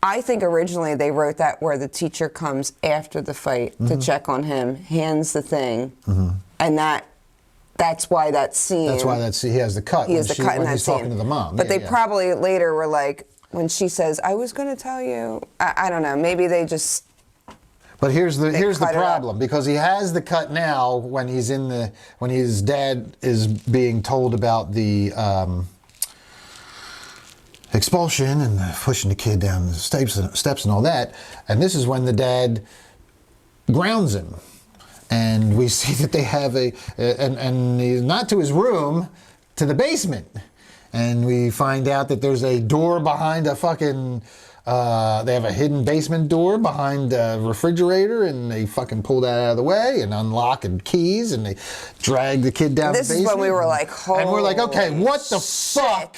I think originally they wrote that where the teacher comes after the fight to check on him, hands the thing, and that's why that scene. That's why he has the cut. He has the cut in that he's scene. Talking to the mom. But they probably later were like, when she says, "I was going to tell you," I don't know. Maybe they just. But here's the cut it up. problem, because he has the cut now when his dad is being told about the expulsion and pushing the kid down the steps and all that, and this is when the dad grounds him, and we see that they have and he's not to his room, to the basement, and we find out that there's a door behind a fucking. They have a hidden basement door behind a refrigerator, and they fucking pull that out of the way and unlock and keys, and they drag the kid down the basement. This is when we were like, and we're like, okay, what the shit. fuck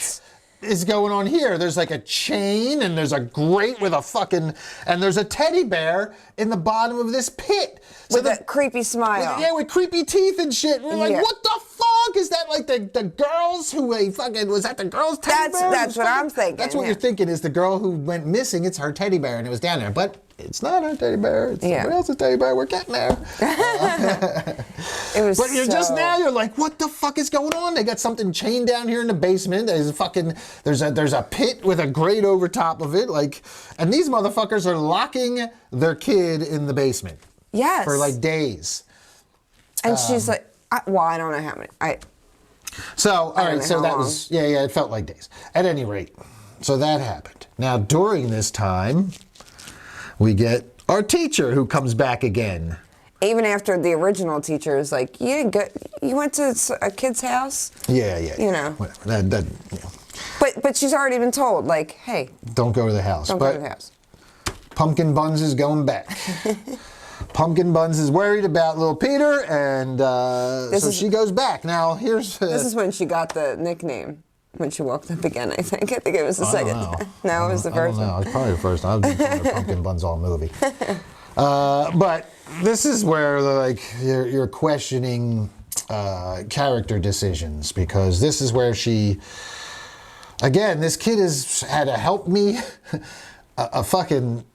is going on here? There's like a chain, and there's a grate with a fucking, and there's a teddy bear in the bottom of this pit. So with a creepy smile. With creepy teeth and shit. We're like, what the fuck? Is that like the girls who was that the girl's teddy bear? That's what I'm thinking. That's what you're thinking, is the girl who went missing, it's her teddy bear and it was down there. But it's not her teddy bear, it's somebody else's teddy bear. We're getting there. It was But you're like, what the fuck is going on? They got something chained down here in the basement. There's a pit with a grate over top of it, and these motherfuckers are locking their kid in the basement. Yes. For like days. And she's like, I don't know how many. So, all right, so that was, it felt like days. At any rate, so that happened. Now, during this time, we get our teacher who comes back again. Even after the original teacher is like, you went to a kid's house? Yeah. You know. Whatever. But she's already been told, like, hey. Don't go to the house. Don't go to the house. Pumpkin Buns is going back. Pumpkin Buns is worried about little Peter, and she goes back. Now, here's... this is when she got the nickname, when she walked up again, I think. I think it was the second. No, it was the first one. I don't know. It was probably the first one. I've been calling her Pumpkin Buns all movie. But this is where, you're questioning character decisions, because this is where she... Again, this kid has had a help me...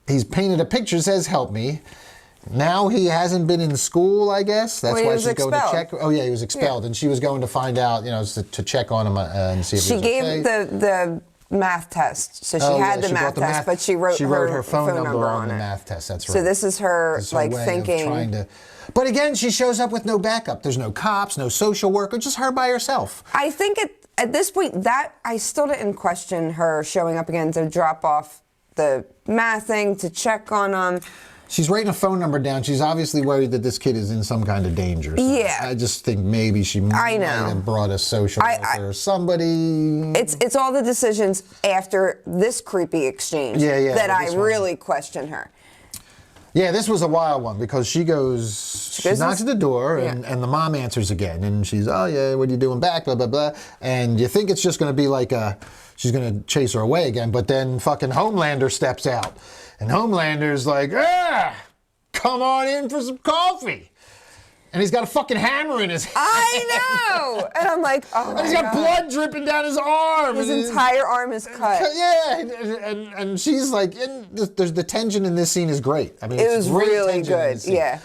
he's painted a picture that says help me. Now he hasn't been in school, I guess. That's why she's going to check. Oh yeah, he was expelled, and she was going to find out, to check on him and see if he was okay. She gave the math test, so she had the math test, but she wrote her phone number on the it. math test. That's right. So this is her thinking. But again, she shows up with no backup. There's no cops, no social worker, just her by herself. I think at this point that I still didn't question her showing up again to drop off the math thing, to check on them. She's writing a phone number down. She's obviously worried that this kid is in some kind of danger. So yeah. I just think maybe she might have brought a social worker or somebody. It's all the decisions after this creepy exchange that I really question her. Yeah, this was a wild one, because she knocks at the door, and the mom answers again, and she's, oh yeah, what are you doing back, blah, blah, blah. And you think it's just going to be like she's going to chase her away again, but then fucking Homelander steps out. And Homelander's like, come on in for some coffee. And he's got a fucking hammer in his hand. I know! And I'm like, oh my God. And he's got blood dripping down his arm. His entire arm is cut. Yeah, and she's like, there's the tension in this scene is great. I mean, it was really good, yeah.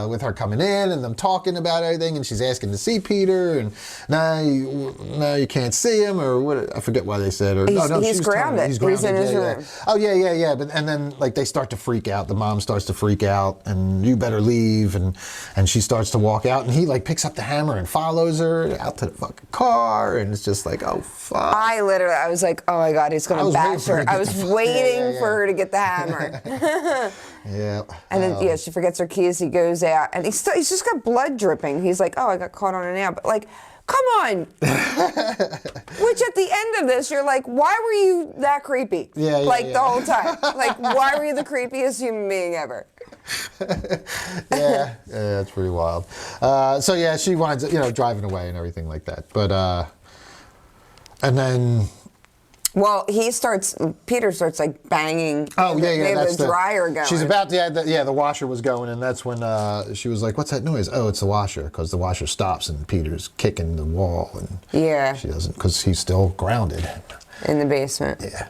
With her coming in and them talking about everything, and she's asking to see Peter, and now you can't see him, or what? I forget why they said. Or he's grounded. He's in his room. Oh yeah. And then they start to freak out. The mom starts to freak out, and you better leave, and she starts to walk out, and he picks up the hammer and follows her out to the fucking car, and it's just like, oh fuck. I was like, oh my God, he's gonna bash her. I was waiting for her to get the hammer. Yeah. And then she forgets her keys. He goes out, and he's just got blood dripping. He's like, oh, I got caught on it now, but come on. Which at the end of this, you're like, why were you that creepy? The whole time. Why were you the creepiest human being ever? Yeah, it's pretty wild. So she winds up, driving away and everything like that. But and then. Well, Peter starts banging. Oh yeah, that's the dryer going. She's about to, the washer was going, and that's when she was like, "What's that noise?" Oh, it's the washer, because the washer stops and Peter's kicking the wall, and she doesn't, because he's still grounded in the basement. Yeah.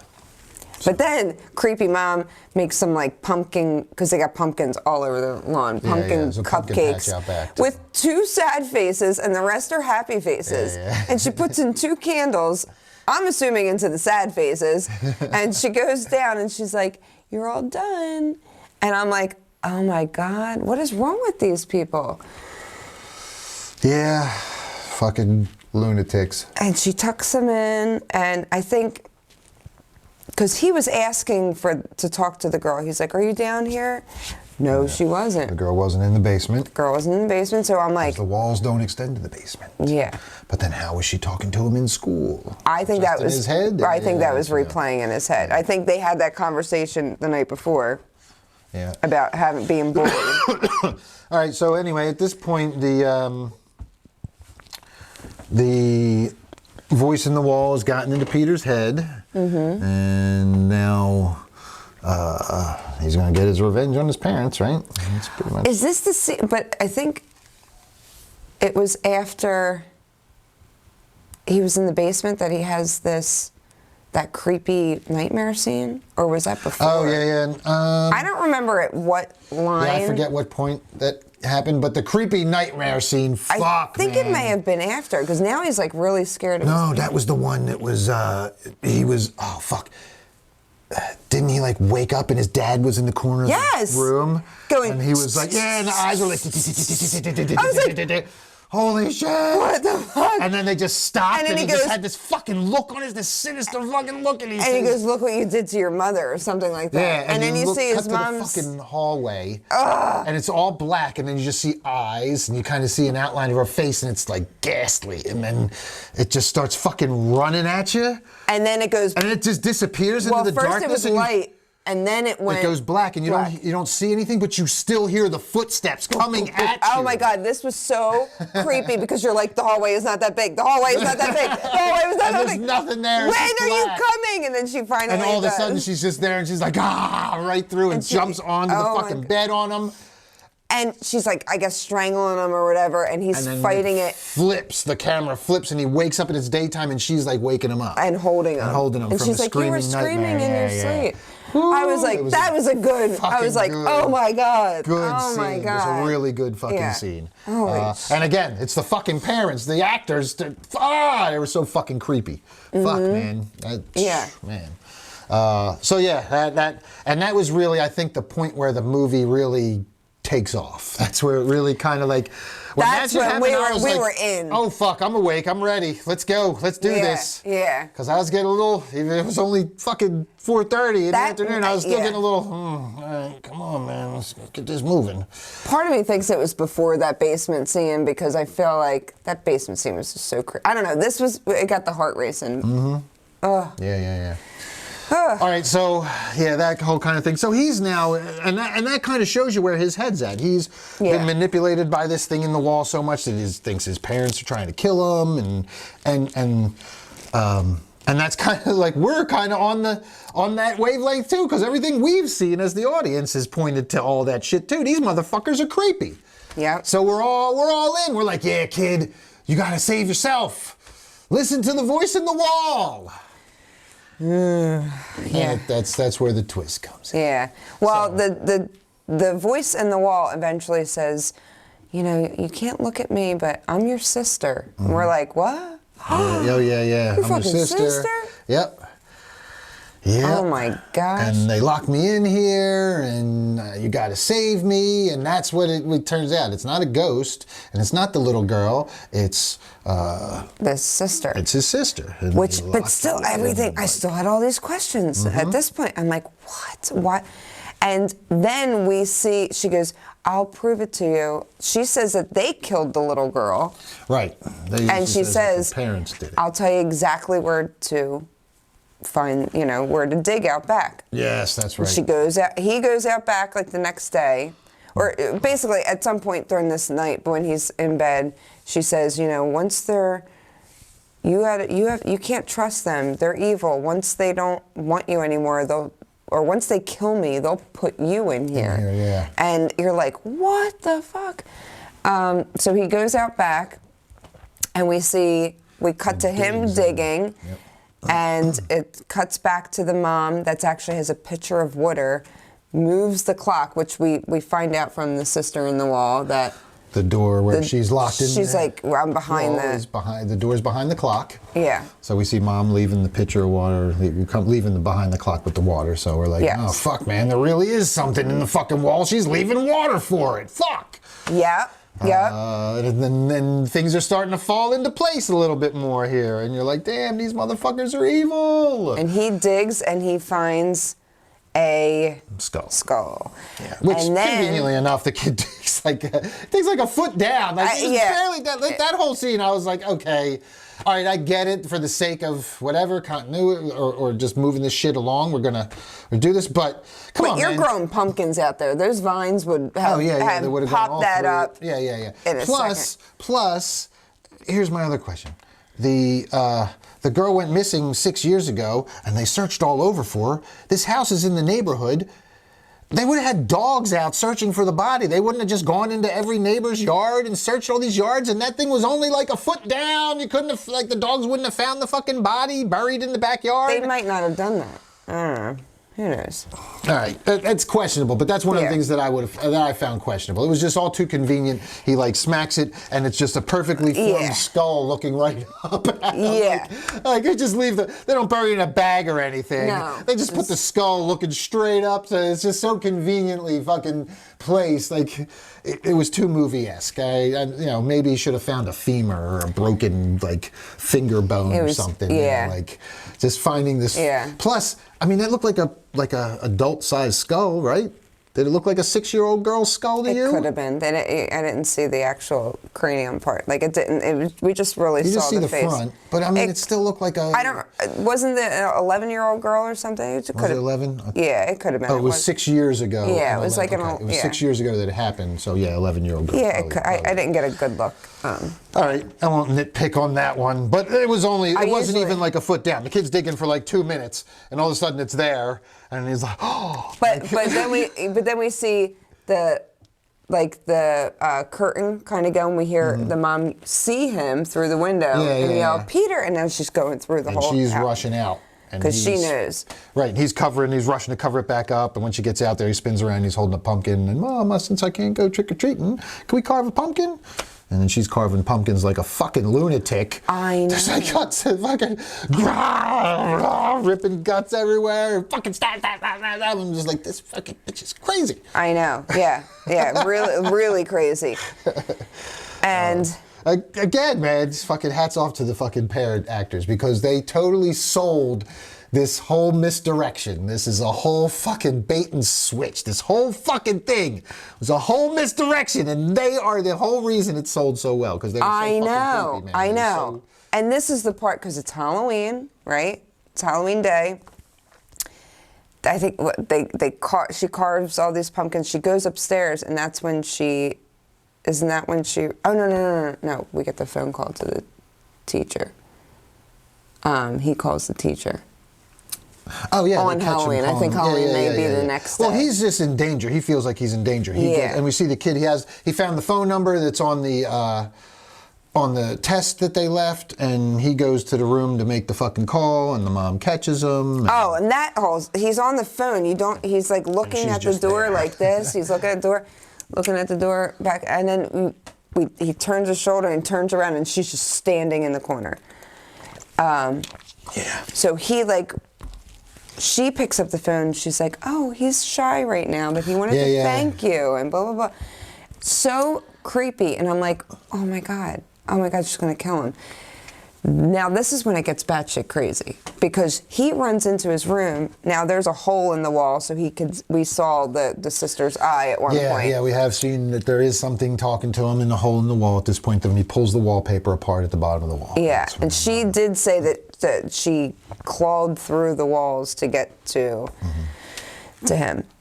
But then, creepy mom makes some pumpkin, because they got pumpkins all over the lawn, pumpkin cupcakes out back with 2 sad faces, and the rest are happy faces. Yeah. And she puts in 2 candles, I'm assuming into the sad faces, and she goes down and she's like, you're all done. And I'm like, oh my God, what is wrong with these people? Yeah, fucking lunatics. And she tucks him in, and I think, because he was asking to talk to the girl. He's like, are you down here? No, she wasn't. The girl wasn't in the basement. The girl wasn't in the basement, so I'm like... The walls don't extend to the basement. Yeah. But then how was she talking to him in school? I think Just that was... in his head? I think that was replaying in his head. I think they had that conversation the night before. Yeah. About being bullied. All right, so anyway, at this point, the voice in the wall has gotten into Peter's head, and now he's going to get his revenge on his parents, right? That's pretty much... Is this the scene? But I think it was after he was in the basement that he has that creepy nightmare scene, or was that before? Oh, yeah. I don't remember at what line. Yeah, I forget what point that happened, but the creepy nightmare scene, I think it may have been after, because now he's like really scared of No, that was the one that was, he was, oh, fuck. Didn't he like wake up and his dad was in the corner of the room? Going, and he was like, yeah, and the eyes were like, I was like, holy shit! What the fuck? And then they just stopped, and he goes, just had this fucking look on this sinister fucking look, and he says, he goes, "Look what you did to your mother," or something like that. Yeah, and then you see his mom's fucking hallway, and it's all black, and then you just see eyes, and you kind of see an outline of her face, and it's like ghastly, and then it just starts fucking running at you, and then it goes, and it just disappears into the darkness. Well, first it was light. And then it went... It goes black, and you don't see anything, but you still hear the footsteps coming at you. Oh my God, this was so creepy, because you're like, the hallway is not that big. The hallway is not that big. The hallway was not that big. There's nothing there. When are you coming? And then she finally And all of a sudden, she's just there, and she's like, right through, and jumps onto the fucking bed on him. And she's like, I guess, strangling him or whatever, and he's fighting it. The camera flips, and he wakes up in its daytime, and she's like waking him up. And holding him. And she's like, you were screaming in your sleep. Ooh, I was like, that was a good, I was like, oh my God. Good scene. My God. It was a really good fucking scene. And again, it's the fucking parents, the actors, they were so fucking creepy. Fuck, man. Man. So yeah, that was really, I think, the point where the movie really takes off. That's where it really kind of like... That's when we were in. Oh, fuck, I'm awake. I'm ready. Let's go. Let's do this. Yeah. Because I was getting a little... Even if it was only fucking 4:30 in the afternoon, I was still getting a little... all right, come on, man. Let's get this moving. Part of me thinks it was before that basement scene, because I feel like that basement scene was just so crazy. I don't know. It got the heart racing. Yeah. All right, so yeah, that whole kind of thing. So he's now, and that kind of shows you where his head's at. He's been manipulated by this thing in the wall so much that he thinks his parents are trying to kill him, and that's kind of like we're kind of on that wavelength too, because everything we've seen as the audience has pointed to all that shit too. These motherfuckers are creepy. Yeah. So we're all in. We're like, yeah, kid, you gotta save yourself. Listen to the voice in the wall. Yeah, that's where the twist comes in. Yeah. Well, the voice in the wall eventually says, you know, you can't look at me, but I'm your sister. And we're like, what? Yeah. Your I'm your fucking sister? Yep. Yeah. Oh my gosh. And they locked me in here, and you got to save me, and that's what it turns out. It's not a ghost, and it's not the little girl. It's the sister. It's his sister. But still, everything. I still had all these questions at this point. I'm like, what? What? And then we see. She goes, "I'll prove it to you." She says that they killed the little girl. Right. And she says, "Parents did it." I'll tell you exactly where to find, where to dig out back. Yes, that's right. She goes out. He goes out back like the next day, or basically at some point during this night. But when he's in bed, she says, once they're, you can't trust them. They're evil. Once they don't want you anymore, or once they kill me, they'll put you in here. Yeah. And you're like, what the fuck? So he goes out back, and we cut to him digging. Yep. And it cuts back to the mom that's actually has a picture of Wooder, moves the clock, which we find out from the sister in the wall that The door where she's locked in She's there. like, I'm behind The door's behind the clock. Yeah. So we see Mom leaving the pitcher of water, leaving behind the clock with the water. So we're like, oh, fuck, man, there really is something in the fucking wall. She's leaving water for it. Fuck. Yeah. And then things are starting to fall into place a little bit more here. And you're like, damn, these motherfuckers are evil. And he digs and he finds a skull. Yeah. Which, conveniently enough, the kid takes like a foot down. Like, barely that whole scene, I was like, okay, all right, I get it for the sake of whatever continuity or just moving this shit along. We're gonna do this, but come on, you're man. growing pumpkins out there. Those vines would have, they would have popped that up. Yeah. In a second. Plus, here's my other question. The girl went missing 6 years ago, and they searched all over for her. This house is in the neighborhood. They would have had dogs out searching for the body. They wouldn't have just gone into every neighbor's yard and searched all these yards, and that thing was only like a foot down. You couldn't have, the dogs wouldn't have found the fucking body buried in the backyard. They might not have done that. I don't know. Who knows? All right, it's questionable, but that's one of the things that I found questionable. It was just all too convenient. He smacks it, and it's just a perfectly formed skull looking right up at him. Yeah. Like they just leave they don't bury it in a bag or anything. No. They just put the skull looking straight up. So it's just so conveniently fucking placed. Like it was too movie-esque. Maybe he should have found a femur or a broken finger bone or something. Yeah. Just finding this. Yeah. Plus, I mean, that looked like a adult-sized skull, right? Did it look like a 6-year-old girl's skull to you? It could have been. I didn't see the actual cranium part. It didn't. We just really you saw just see the face. front, but I mean, it still looked like a. I don't. Wasn't it an 11-year-old girl or something? Was it 11? Yeah, it could have been. Oh, it was 6 years ago. Yeah, it was like an. It was 6 years ago that it happened. So yeah, 11-year-old girl. Yeah, I didn't get a good look. All right, I won't nitpick on that one, but it was only. It wasn't even like a foot down. The kid's digging for 2 minutes, and all of a sudden it's there, and he's like, oh. But then we see the curtain kind of go, and we hear the mom see him through the window and yell, Peter, and then she's going through the whole. And she's rushing out. Because she knows. Right, he's rushing to cover it back up, and when she gets out there, he spins around, he's holding a pumpkin, and Mama, since I can't go trick-or-treating, can we carve a pumpkin? And then she's carving pumpkins like a fucking lunatic. I know. There's guts and fucking ripping guts everywhere. Fucking stab. I'm just like, this fucking bitch is crazy. I know. Yeah. really crazy. And again, man, just fucking hats off to the fucking parent actors because they totally sold this whole misdirection. This is a whole fucking bait and switch. This whole fucking thing was a whole misdirection, and they are the whole reason it sold so well because they were so fucking creepy, man. I know. And this is the part because it's Halloween, right? It's Halloween day. I think she carves all these pumpkins. She goes upstairs, and that's when she. Isn't that when she? Oh no! We get the phone call to the teacher. He calls the teacher. Oh yeah, on Halloween. I think Halloween may be the next day. Well, he's just in danger. He feels like he's in danger. And we see the kid. He found the phone number that's on the test that they left, and he goes to the room to make the fucking call, and the mom catches him. And he's on the phone. He's looking at the door like this. He's looking at the door back, and then he turns his shoulder and turns around, and she's just standing in the corner. So she picks up the phone. She's like, "Oh, he's shy right now, but he wanted to thank you," and blah blah blah. So creepy, and I'm like, "Oh my god, she's gonna kill him." Now this is when it gets batshit crazy because he runs into his room. Now there's a hole in the wall, so we saw the sister's eye at one point. Yeah, we have seen that there is something talking to him in the hole in the wall at this point. Then he pulls the wallpaper apart at the bottom of the wall. Yeah, and she did say that she clawed through the walls to get to him.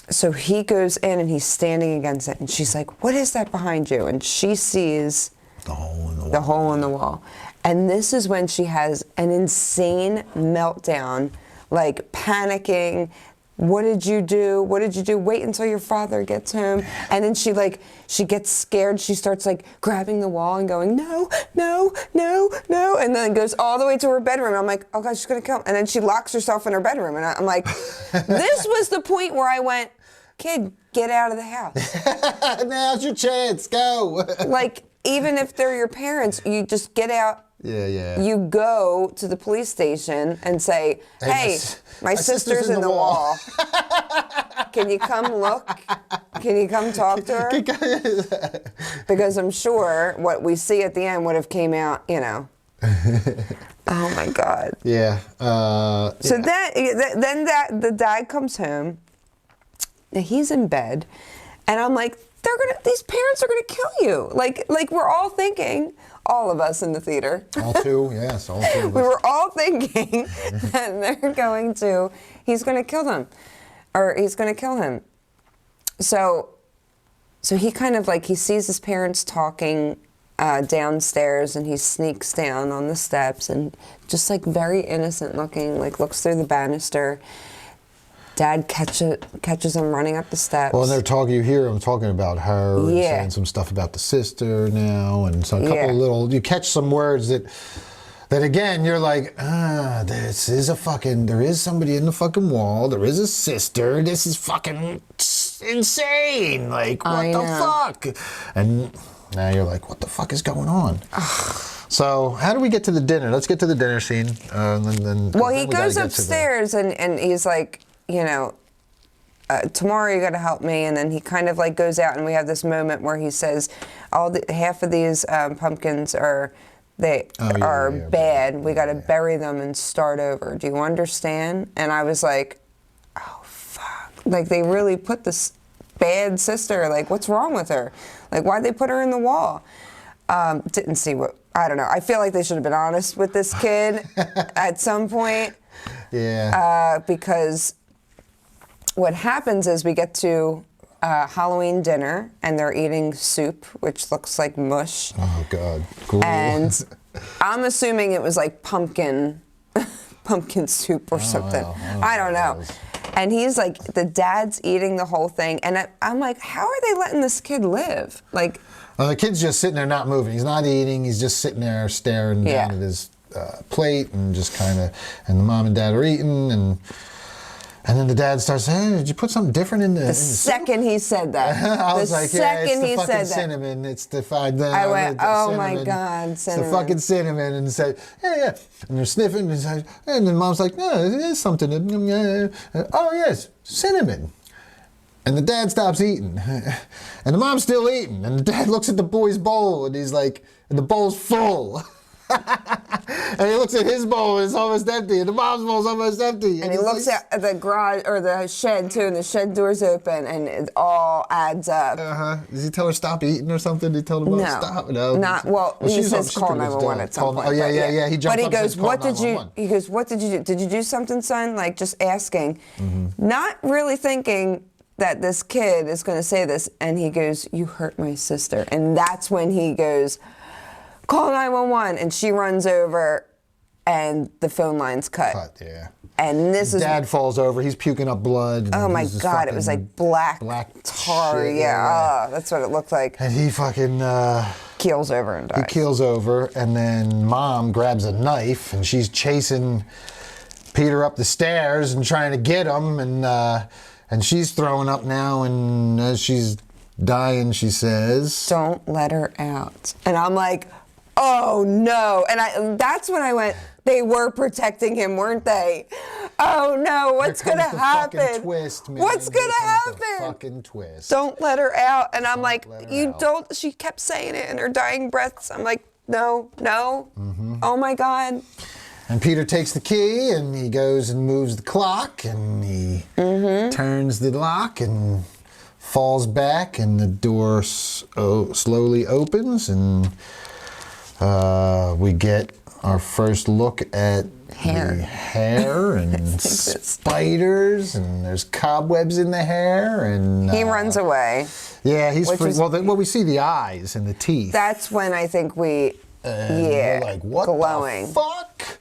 So he goes in and he's standing against it, and she's like, "What is that behind you?" And she sees the hole in the wall. And this is when she has an insane meltdown, panicking. What did you do? What did you do? Wait until your father gets home. And then she gets scared. She starts grabbing the wall and going, no. And then goes all the way to her bedroom. I'm like, oh God, she's gonna kill him. And then she locks herself in her bedroom. And I'm like, this was the point where I went, kid, get out of the house. Now's your chance. Go. Like, even if they're your parents, you just get out. Yeah. You go to the police station and say, hey, my sister's in the wall. Can you come look? Can you come talk to her? Because I'm sure what we see at the end would have came out, you know. Oh my God. Yeah. So then the dad comes home. Now he's in bed, and I'm like, these parents are gonna kill you. Like we're all thinking, all of us in the theater. All two, yes, all two. We were all thinking that he's gonna kill them, or he's gonna kill him. So he kind of like, he sees his parents talking downstairs, and he sneaks down on the steps, and just like very innocent looking, like looks through the banister. Dad catches him running up the steps. Well, and they're talking. You hear them talking about her, and saying some stuff about the sister now, and so a couple of little. You catch some words that again, you're like, there is somebody in the fucking wall. There is a sister. This is fucking insane. Like, what the fuck? And now you're like, what the fuck is going on? So how do we get to the dinner? Let's get to the dinner scene. Well, he goes upstairs and he's like, you know, tomorrow you got to help me. And then he kind of like goes out, and we have this moment where he says, half of these pumpkins are bad. We got to bury them and start over. Do you understand? And I was like, oh fuck! Like, they really put this bad sister. Like, what's wrong with her? Like, why'd they put her in the wall? Didn't see what. I don't know. I feel like they should have been honest with this kid at some point. Yeah. Because what happens is we get to Halloween dinner, and they're eating soup, which looks like mush. Oh, God. Cool. And I'm assuming it was like pumpkin soup or something. I don't know. And he's like, the dad's eating the whole thing. And I'm like, how are they letting this kid live? Like, well, the kid's just sitting there not moving. He's not eating. He's just sitting there staring down at his plate, and just kind of, and the mom and dad are eating, and then the dad starts saying, hey, did you put something different in the second he said that. I was like, yeah, it's the fucking cinnamon. It's the I went, oh my God, cinnamon. It's the fucking cinnamon. And said, yeah. And they're sniffing, and then mom's like, no, it is something. Oh, yes, cinnamon. And the dad stops eating. And the mom's still eating. And the dad looks at the boy's bowl, and he's like, and the bowl's full. And he looks at his bowl, and it's almost empty, and the mom's bowl's almost empty. And he looks at the garage, or the shed too, and the shed door's open, and it all adds up. Does he tell her stop eating or something? Did he tell the mom stop? No. Not, well, he says call 911 at some point. Oh, yeah. He jumped up and says, what did you, he goes, what did you do? Did you do something, son? Like, just asking. Not really thinking that this kid is going to say this, and he goes, you hurt my sister. And that's when he goes, call 911, and she runs over, and the phone line's cut. Yeah. And Dad falls over. He's puking up blood. Oh my God! It was like black tar. Shit, yeah. That's what it looked like. And he fucking keels over and dies. He keels over, and then Mom grabs a knife, and she's chasing Peter up the stairs and trying to get him, and she's throwing up now, and as she's dying, she says, "Don't let her out." And I'm like, oh no. And that's when I went, they were protecting him, weren't they? Oh no, what's going to happen? Fucking twist, man. What's going to happen? Fucking twist. Don't let her out. And I'm like, you don't, she kept saying it in her dying breaths. I'm like, no. Oh my God. And Peter takes the key, and he goes and moves the clock, and he turns the lock and falls back, and the door slowly opens, and we get our first look at the hair and spiders, and there's cobwebs in the hair, and he runs away. Yeah, he's we see the eyes and the teeth. That's when I think we're like, what glowing. The fuck?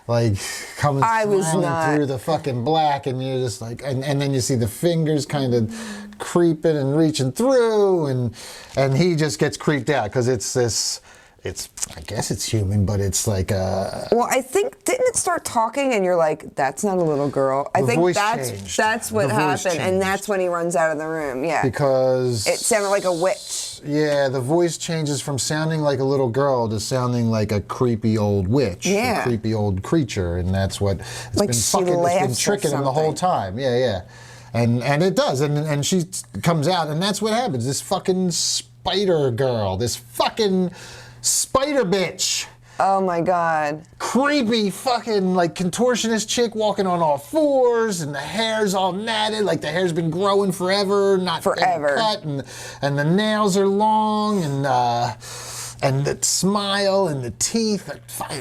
Like coming through the fucking black, and you're just like, and then you see the fingers kind of creeping and reaching through, and he just gets creeped out because it's this I guess it's human, but it's like a... Well, I think, didn't it start talking and you're like, that's not a little girl? I think that's what happened, and that's when he runs out of the room, yeah. Because... It sounded like a witch. Yeah, the voice changes from sounding like a little girl to sounding like a creepy old witch, a creepy old creature, and that's what it's like been tricking him the whole time. Yeah. And it does, and she comes out, and that's what happens. This fucking spider girl, this fucking spider bitch. Oh my God. Creepy fucking like contortionist chick walking on all fours, and the hair's all matted, like the hair's been growing forever, not forever. Cut, and the nails are long, and the smile and the teeth,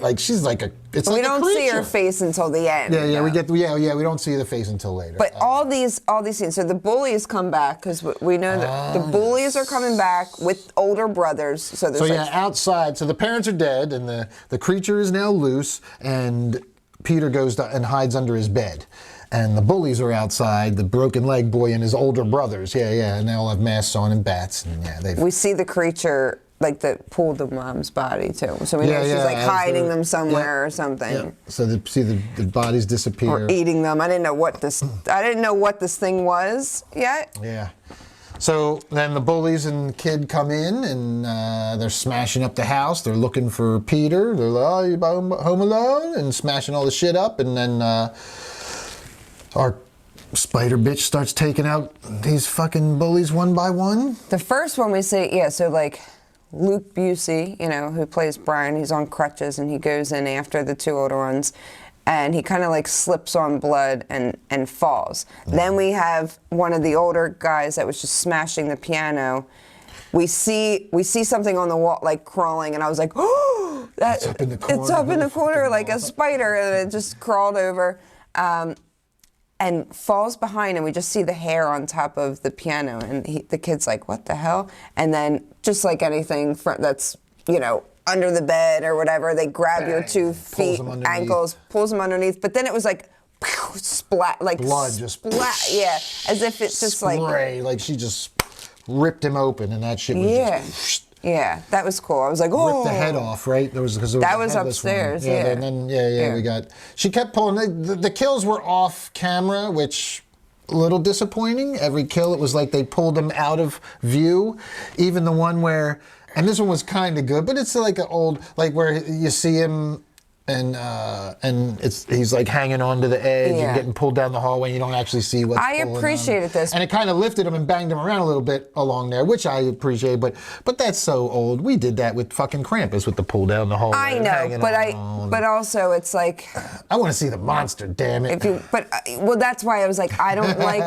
like she's like a. It's we like don't a creature. see her face until the end. Yeah, we don't see the face until later. But all these scenes. So the bullies come back because we know that the bullies are coming back with older brothers. So there's outside. So the parents are dead, and the creature is now loose, and Peter goes and hides under his bed. And the bullies are outside, the broken leg boy and his older brothers. Yeah, and they all have masks on and bats. And we see the creature that pulled the mom's body too. So we know she's like hiding them somewhere or something. Yeah. So see the bodies disappear. Or eating them. I didn't know what this thing was yet. Yeah. So then the bullies and kid come in, and they're smashing up the house. They're looking for Peter. They're like, "Oh, you home alone?" And smashing all the shit up. And then our spider bitch starts taking out these fucking bullies one by one. The first one we see, so like Luke Busey, who plays Brian, he's on crutches, and he goes in after the two older ones, and he kind of like slips on blood and falls. Then we have one of the older guys that was just smashing the piano. We see something on the wall like crawling, and I was like, oh, it's up in the corner, like a spider, and it just crawled over. And falls behind, and we just see the hair on top of the piano, and the kid's like, what the hell? And then, just like anything that's, under the bed or whatever, they grab your 2 feet, ankles, pulls them underneath, but then it was like, splat, like blood just splat, as if it's just spray, like she just ripped him open, and that shit was just... Yeah, that was cool. I was like, oh. Ripped the head off, right? That was upstairs, one. And then, she kept pulling. The kills were off camera, which a little disappointing. Every kill, it was like they pulled them out of view. Even the one where, and this one was kind of good, but it's like an old, like where you see him and he's like hanging on to the edge and getting pulled down the hallway, and you don't actually see what's I appreciated this. And it kind of lifted him and banged him around a little bit along there, which I appreciate, but that's so old. We did that with fucking Krampus with the pull down the hallway. I know, but also it's like... I want to see the monster, damn it. That's why I was like, I don't like...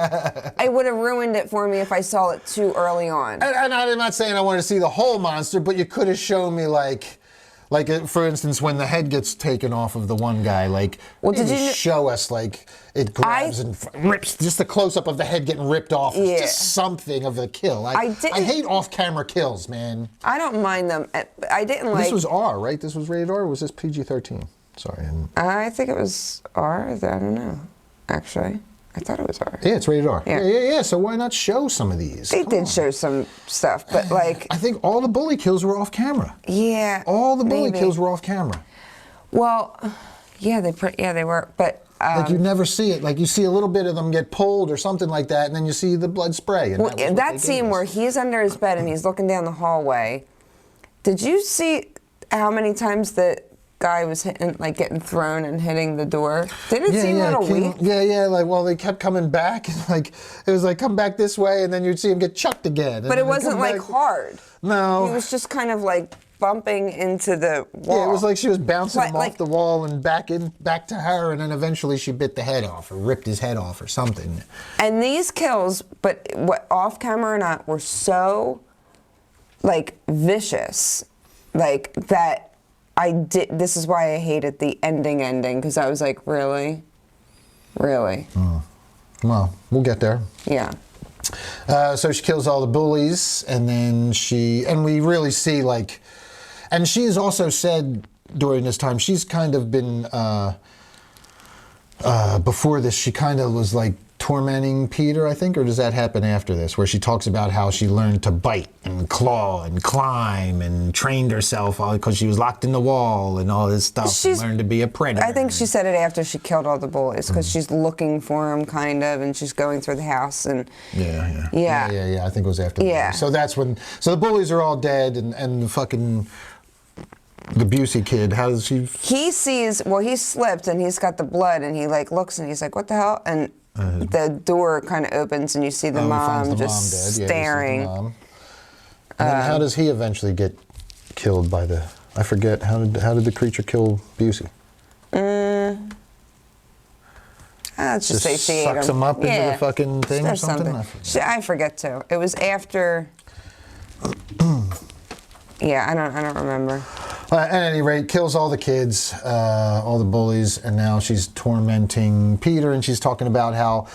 I would have ruined it for me if I saw it too early on. And I'm not saying I want to see the whole monster, but you could have shown me like, for instance, when the head gets taken off of the one guy, show us, like, it grabs and rips, just a close-up of the head getting ripped off. It's just something of a kill. I hate off-camera kills, man. I don't mind them. I didn't like... This was R, right? This was rated R, or was this PG-13? Sorry. I think it was R. I don't know, actually. I thought it was R. Yeah, it's rated R. Yeah. So why not show some of these? They did show some stuff, but like... I think all the bully kills were off camera. Yeah. All the bully kills were off camera. Well, they were, but... like you never see it. Like you see a little bit of them get pulled or something like that, and then you see the blood spray. And that scene where he's under his bed and he's looking down the hallway, did you see how many times the guy was getting thrown and hitting the door? Didn't it seem a little weak? They kept coming back, and it was like, come back this way, and then you'd see him get chucked again. But it wasn't hard. No. He was just kind of like bumping into the wall. Yeah, it was like she was bouncing him off the wall and back to her, and then eventually she bit the head off or ripped his head off or something. And these kills, but off camera or not, were so vicious, that. This is why I hated the ending, because I was like, really? Well, we'll get there. Yeah. So she kills all the bullies, and then we really see and she's also said during this time, she's kind of been, before this, she kind of was tormenting Peter, I think, or does that happen after this, where she talks about how she learned to bite and claw and climb and trained herself because she was locked in the wall and all this stuff, and learned to be a predator? I think she said it after she killed all the bullies, because she's looking for him, kind of, and she's going through the house, and yeah. I think it was after. Yeah. So that's when. So the bullies are all dead, and the fucking. The Busey kid, how does he? He sees, well, he slipped and he's got the blood, and he like looks and he's like, what the hell? And the door kind of opens and you see the mom just staring. Yeah, and then how does he eventually get killed by the? I forget how did the creature kill Busey? Let's just say she ate him. Sucks him up into the fucking thing or something. I forget too. It was after. Yeah, I don't remember. At any rate, kills all the kids, all the bullies, and now she's tormenting Peter, and she's talking about how,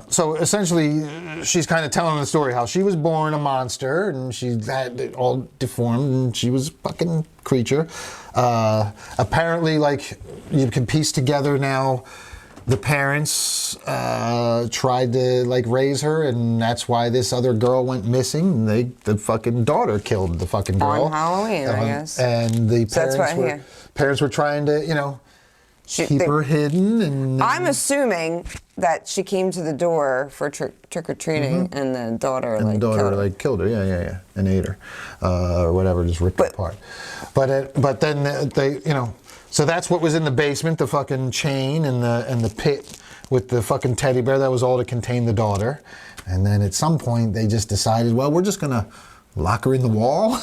so essentially, she's kind of telling the story how she was born a monster, and she had it all deformed, and she was a fucking creature. Apparently, like, you can piece together now, the parents tried to like raise her, and that's why this other girl went missing. The fucking daughter killed the fucking girl on Halloween, I guess. And the parents were trying to, keep her hidden. And I'm assuming that she came to the door for trick or treating, and the daughter killed her. Yeah, and ate her or whatever, just ripped her apart. But then they, So that's what was in the basement, the fucking chain and the pit with the fucking teddy bear. That was all to contain the daughter. And then at some point they just decided, well, we're just gonna lock her in the wall.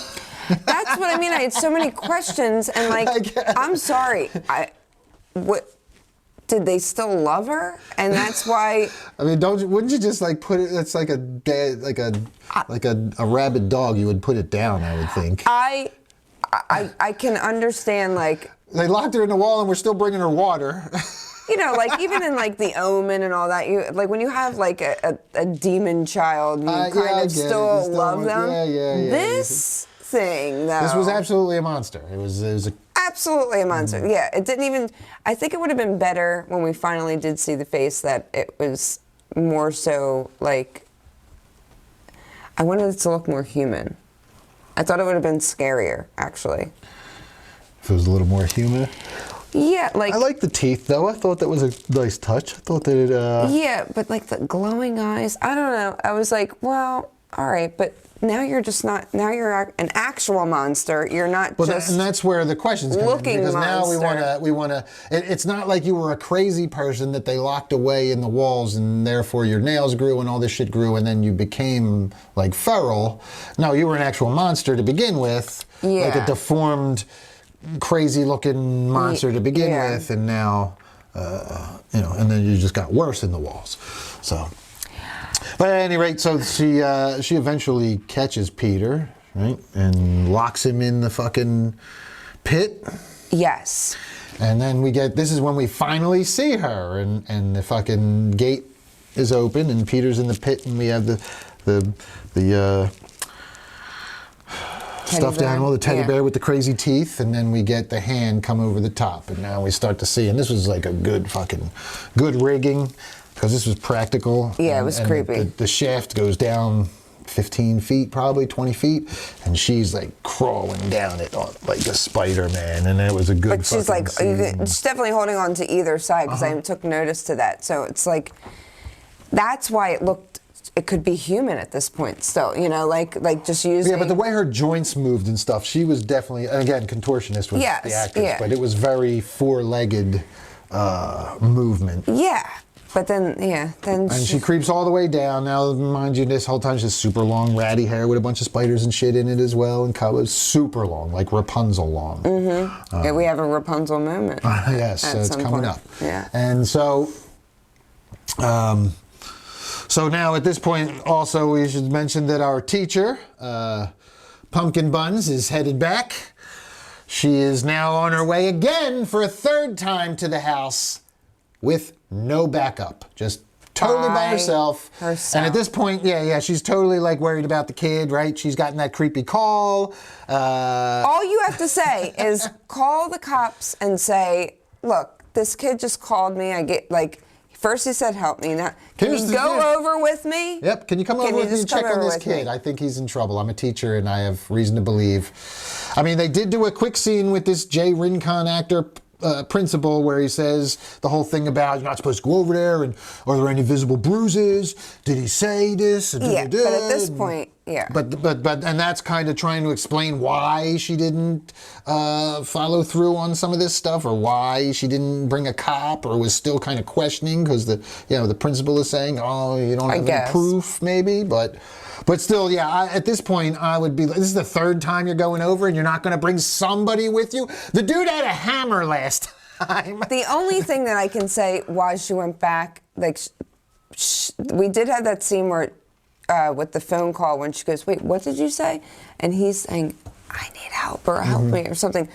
That's what I mean. I had so many questions, and I'm sorry. What did they still love her? And that's why. I mean, wouldn't you just like put it? It's like a rabid dog. You would put it down, I would think. I can understand like. They locked her in the wall and we're still bringing her water. Like even in like The Omen and all that, you like when you have like a demon child, you kind of still love them. Yeah. This thing, though. This was absolutely a monster. It was absolutely a monster. Yeah, it didn't even. I think it would have been better when we finally did see the face that it was more so like. I wanted it to look more human. I thought it would have been scarier, actually. If it was a little more human. Yeah, like. I like the teeth, though. I thought that was a nice touch. I thought that it. Yeah, but like the glowing eyes. I don't know. I was like, well, all right, but now you're just not. Now you're an actual monster. You're not just. And that's where the questions come in, because monster. Now we want to. It's not like you were a crazy person that they locked away in the walls, and therefore your nails grew and all this shit grew, and then you became like feral. No, you were an actual monster to begin with, like a deformed, crazy-looking monster to begin with, and now, and then you just got worse in the walls. So, but at any rate, so she eventually catches Peter, right, and locks him in the fucking pit. Yes. And then this is when we finally see her, and the fucking gate is open, and Peter's in the pit, and we have the stuffed animal, the teddy bear with the crazy teeth, and then we get the hand come over the top, and now we start to see, and this was like a good rigging, because this was practical. Yeah, it was creepy. The shaft goes down 15 feet, probably 20 feet, and she's like crawling down it like a spider, man, and it was a good. But she's like, she's definitely holding on to either side, because I took notice to that. So it's like, that's why it could be human at this point still, like just using. Yeah, but the way her joints moved and stuff, she was definitely, again, contortionist was the actress, but it was very four-legged movement. Yeah, but then, And she creeps all the way down. Now, mind you, this whole time she's super long, ratty hair with a bunch of spiders and shit in it as well, and was super long, like Rapunzel long. Mm-hmm. We have a Rapunzel moment. Yes, so it's coming up. Yeah. And so... So now at this point, also we should mention that our teacher, Pumpkin Buns, is headed back. She is now on her way again for a third time to the house with no backup, just totally by herself. And at this point, she's totally like worried about the kid, right? She's gotten that creepy call. All you have to say is call the cops and say, look, this kid just called me. First he said, help me. Now, can you go over with me? Yep, can you come over with me and check on this kid? I think he's in trouble. I'm a teacher and I have reason to believe. I mean, they did do a quick scene with this Jay Rincon actor, principal, where he says the whole thing about you're not supposed to go over there, and are there any visible bruises? Did he say this? Yeah, but at this point, yeah. But and that's kind of trying to explain why she didn't follow through on some of this stuff, or why she didn't bring a cop, or was still kind of questioning because the principal is saying, oh, you don't have any proof, maybe, but still, yeah, at this point, I would be, this is the third time you're going over and you're not going to bring somebody with you? The dude had a hammer last time. The only thing that I can say why she went back, like, we did have that scene where, with the phone call when she goes, wait, what did you say? And he's saying, I need help or help me or something.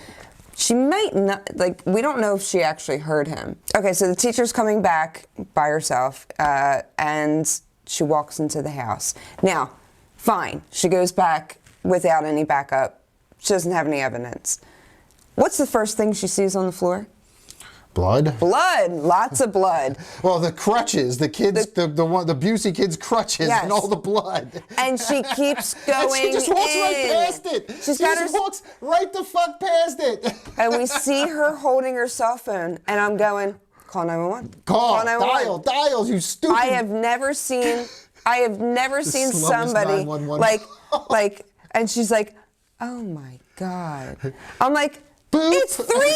She might not, like, we don't know if she actually heard him. Okay, so the teacher's coming back by herself, and she walks into the house. Now, fine, she goes back without any backup. She doesn't have any evidence. What's the first thing she sees on the floor? Blood? Blood, lots of blood. Well, the crutches, the kids, the Busey kids' crutches, and all the blood. And she keeps going. And she just walks right past it. She just walks right the fuck past it. And we see her holding her cell phone, and I'm going, call 911. Call 911. Dial, you stupid. I have never seen somebody like, and she's like, oh my God. I'm like, boop. It's 3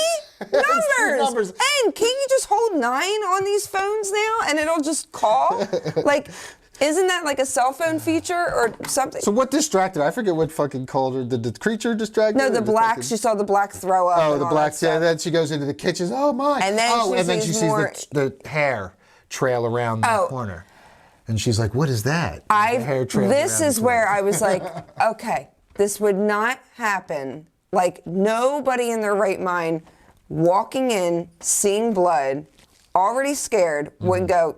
numbers. And can't you just hold 9 on these phones now and it'll just call? Like, isn't that like a cell phone feature or something? So what distracted her? I forget what fucking called her. Did the creature distract her? No, the black. She saw the black throw up. Oh, the black. Yeah, then she goes into the kitchen. Oh my. And then she sees the hair trail around the corner. And she's like, what is that? This is where I was like, okay, this would not happen. Like, nobody in their right mind walking in, seeing blood, already scared, would go,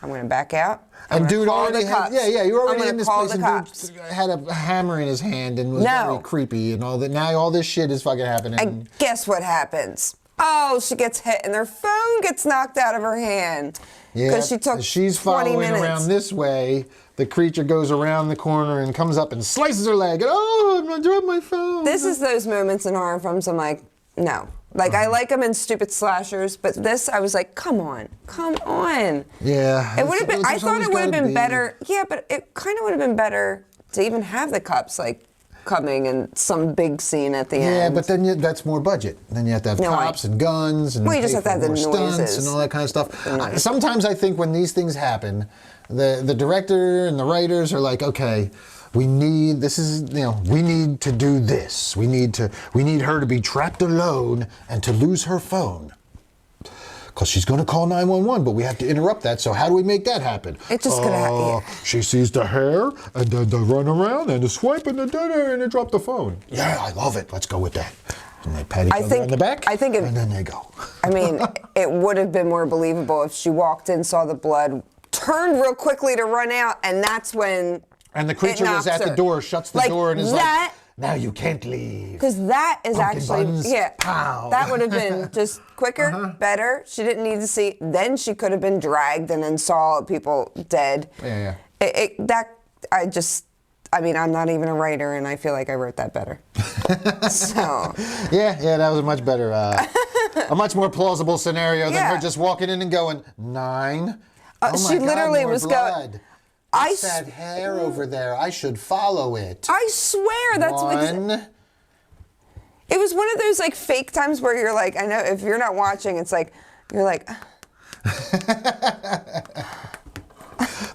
I'm going to back out. And dude already had, you were already in this place, and dude had a hammer in his hand and was very creepy and all that. Now all this shit is fucking happening. And guess what happens? Oh, she gets hit and her phone gets knocked out of her hand. Yeah, because she took she's 20 following minutes. around this way. The creature goes around the corner and comes up and slices her leg. And, oh, I'm going to drop my phone. This is those moments in horror films I'm like, no. Like, I like them in stupid slashers, but this, I was like, come on. Yeah. It would have been, I thought it would have been better. Yeah, but it kind of would have been better to even have the cops, like, coming and some big scene at the end. Yeah, but then that's more budget. Then you have to have cops and guns and you just have to have the stunts and all that kind of stuff. Sometimes I think when these things happen, the director and the writers are like, okay, we need to do this. We need her to be trapped alone and to lose her phone. Because she's going to call 911, but we have to interrupt that. So how do we make that happen? It's just going to happen. She sees the hair, and then they run around, and the swipe, and they drop the phone. Yeah, I love it. Let's go with that. And they pat each other on the back, and then they go. I mean, it would have been more believable if she walked in, saw the blood, turned real quickly to run out, and that's when and the creature was at the door, shuts the door, and is like, now you can't leave. Because that is Pumpkin buns, pow. That would have been just quicker, better. She didn't need to see. Then she could have been dragged and then saw people dead. Yeah. I mean, I'm not even a writer, and I feel like I wrote that better. So. Yeah, that was a much better, a much more plausible scenario than her just walking in and going, 9. She literally was going. What's that hair over there? I should follow it. I swear that's what. It was one of those like fake times where you're like, I know if you're not watching, it's like you're like.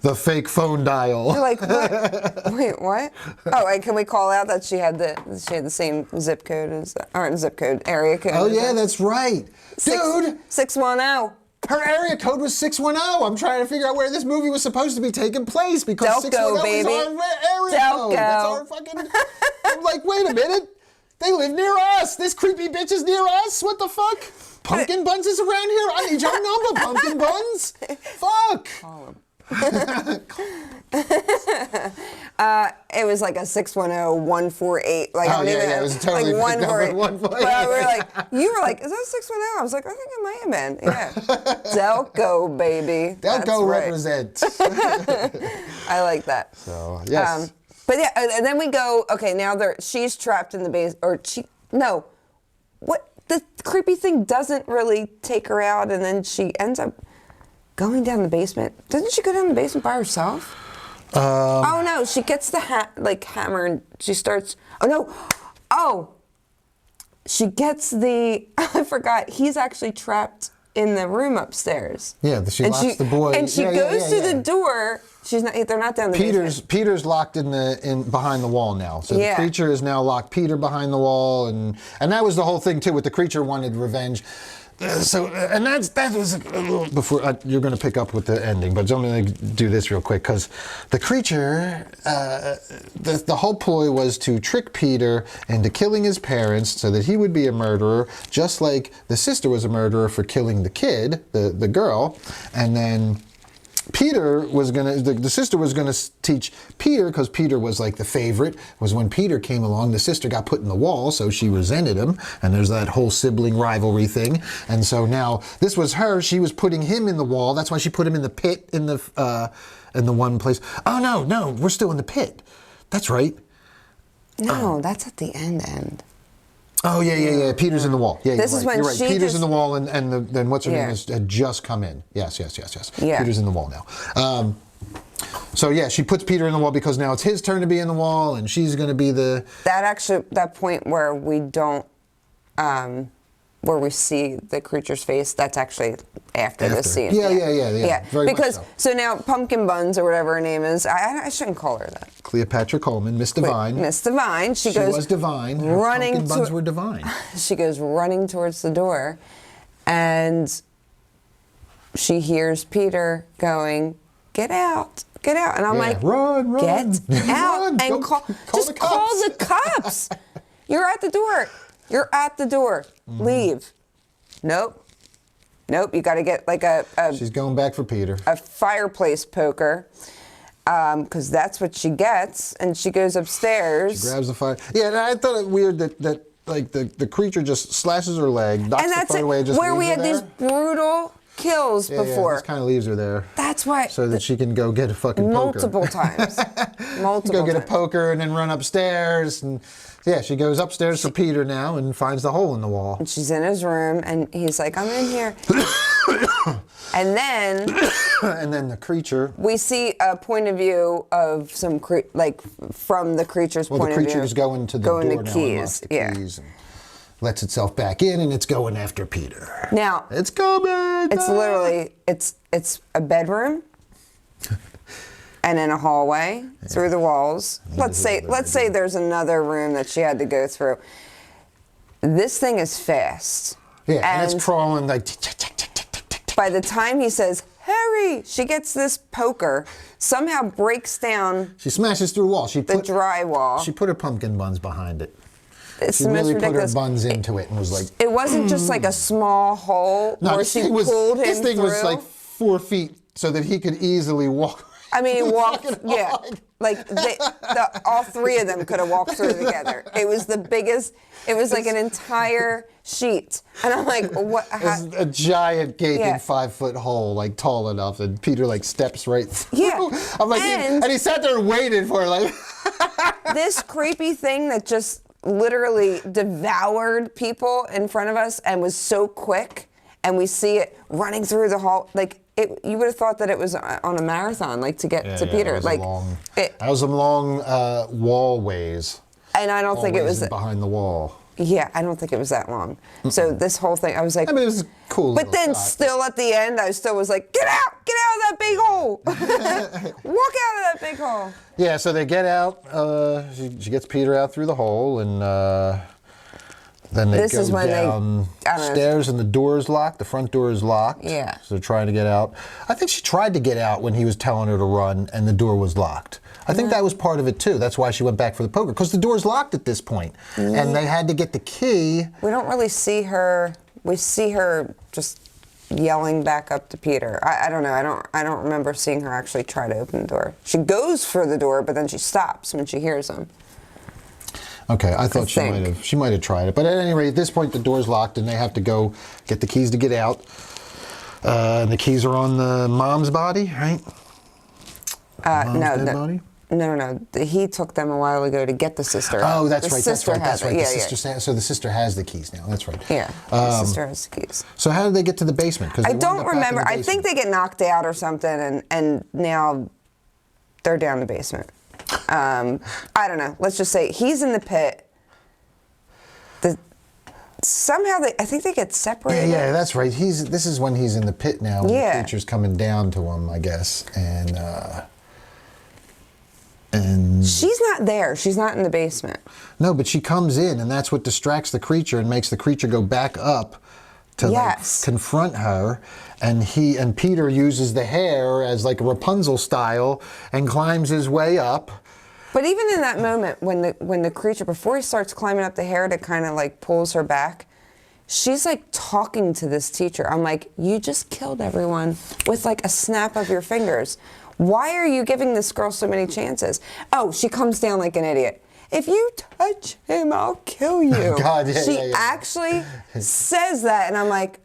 The fake phone dial. You're like, what? Wait, what? Oh, and can we call out that she had the same zip code as area code? Oh yeah, that's right, dude. 610. Her area code was 610. I'm trying to figure out where this movie was supposed to be taking place because 610 is our area code. That's our fucking. I'm like, wait a minute. They live near us. This creepy bitch is near us. What the fuck? Pumpkin Buns is around here. I need your number, Pumpkin Buns. Fuck. Call him. It was like a 610-148. Like, I don't even know. It was totally like picked up at 148. But we were like, you were like, is that 610? I was like, I think it might have been. Yeah. Delco, baby. Delco represent. I like that. So, yes. But yeah, and then we go, okay, now she's trapped in the base, what? The creepy thing doesn't really take her out, and then she ends up going down the basement. Doesn't she go down the basement by herself? Oh no, she gets the hammer and she starts. Oh no, she gets the. I forgot. He's actually trapped in the room upstairs. Yeah, she locks the boy. And she goes through the door. She's not. They're not down the basement. Peter's locked in behind the wall now. So the creature is now locked Peter behind the wall, and that was the whole thing too. With the creature wanted revenge. That was before you're going to pick up with the ending, but I'm going to do this real quick because the creature, the whole ploy was to trick Peter into killing his parents so that he would be a murderer, just like the sister was a murderer for killing the kid, the girl, and then Peter was the sister was gonna teach Peter, because Peter was like the favorite, was when Peter came along, the sister got put in the wall, so she resented him, and there's that whole sibling rivalry thing, and so now this was her, she was putting him in the wall, that's why she put him in the pit in the one place. Oh no, we're still in the pit. That's right. No, that's at the end. Oh yeah. Peter's in the wall. Yeah, this is when you're right. she Peter's in the wall, and then what's her name had just come in. Yes. Yeah. Peter's in the wall now. So yeah, she puts Peter in the wall because now it's his turn to be in the wall, and she's going to be the. That point where we don't, where we see the creature's face, that's actually after the scene. Yeah. Very because much so. now Pumpkin Buns, or whatever her name is, I shouldn't call her that. Cleopatra Coleman, Miss Divine. Miss Divine. She was divine. Her running. Pumpkin Buns were divine. She goes running towards the door, and she hears Peter going, "Get out, get out!" And I'm like, "Run, get out run. and call the cops! You're at the door. Mm-hmm. Leave." Nope. You got to get like a. She's going back for Peter. A fireplace poker, because that's what she gets, and she goes upstairs. She grabs the fire. Yeah, and I thought it weird that like the creature just slashes her leg, knocks the phone away, and just where leaves we her had there. these brutal kills before. Yeah, just kind of leaves her there. That's why. So that she can go get a fucking poker. Multiple times. Go get a poker and then run upstairs. And yeah, she goes upstairs for Peter now and finds the hole in the wall. And she's in his room, and he's like, "I'm in here." And then the creature. We see a point of view of some from the creature's point of view. Well, the creature's going to the door now and keys. keys and lets itself back in, and it's going after Peter. Now it's coming. It's literally it's a bedroom. And in a hallway through the walls. Let's say there's another room that she had to go through. This thing is fast. Yeah, and it's crawling like. By the time he says, "Hurry!" she gets this poker, somehow breaks down. She smashes through a wall. The drywall. She put her pumpkin buns behind it. It's she the most really ridiculous. Put her buns into it and was like. It wasn't just like a small hole where she pulled him This thing through. was like 4 feet so that he could easily walk. I mean, he walked, all three of them could have walked through together. It was the biggest, it was like an entire sheet. And I'm like, what? It's a giant gaping 5-foot hole, like tall enough, and Peter like steps right through. Yeah. I'm like, and he sat there and waited for her, like. This creepy thing that just literally devoured people in front of us and was so quick, and we see it running through the hall, like. You would have thought that it was on a marathon, like to get to Peter. That was a long wall ways. And I don't think it was behind the wall. Yeah, I don't think it was that long. So this whole thing, I was like, I mean, it was cool. But then still at the end, I still was like, get out of that big hole, walk out of that big hole. Yeah, so they get out. She gets Peter out through the hole, and. Then they go downstairs and the door is locked. The front door is locked. Yeah. So they're trying to get out. I think she tried to get out when he was telling her to run and the door was locked. I think that was part of it too. That's why she went back for the poker, because the door's locked at this point. And they had to get the key. We don't really see her. We see her just yelling back up to Peter. I don't know. I don't remember seeing her actually try to open the door. She goes for the door, but then she stops when she hears him. Okay, I thought she might have tried it, but at any rate, at this point the door's locked and they have to go get the keys to get out. And the keys are on the mom's body, right? Body? No. He took them a while ago to get the sister. Oh, that's right. That's right. So the sister has the keys now. That's right. Yeah, the sister has the keys. So how did they get to the basement? I don't remember. I think they get knocked out or something, and now they're down the basement. I don't know. Let's just say he's in the pit. Somehow I think they get separated. Yeah, that's right. This is when he's in the pit now. Yeah. The creature's coming down to him, I guess, and she's not there. She's not in the basement. No, but she comes in, and that's what distracts the creature and makes the creature go back up to like, confront her. And Peter uses the hair as like a Rapunzel style and climbs his way up. But even in that moment, when the creature, before he starts climbing up the hair to kind of like pulls her back, she's like talking to this teacher. I'm like, you just killed everyone with like a snap of your fingers. Why are you giving this girl so many chances? Oh, she comes down like an idiot. If you touch him, I'll kill you. God, yeah, she actually says that, and I'm like,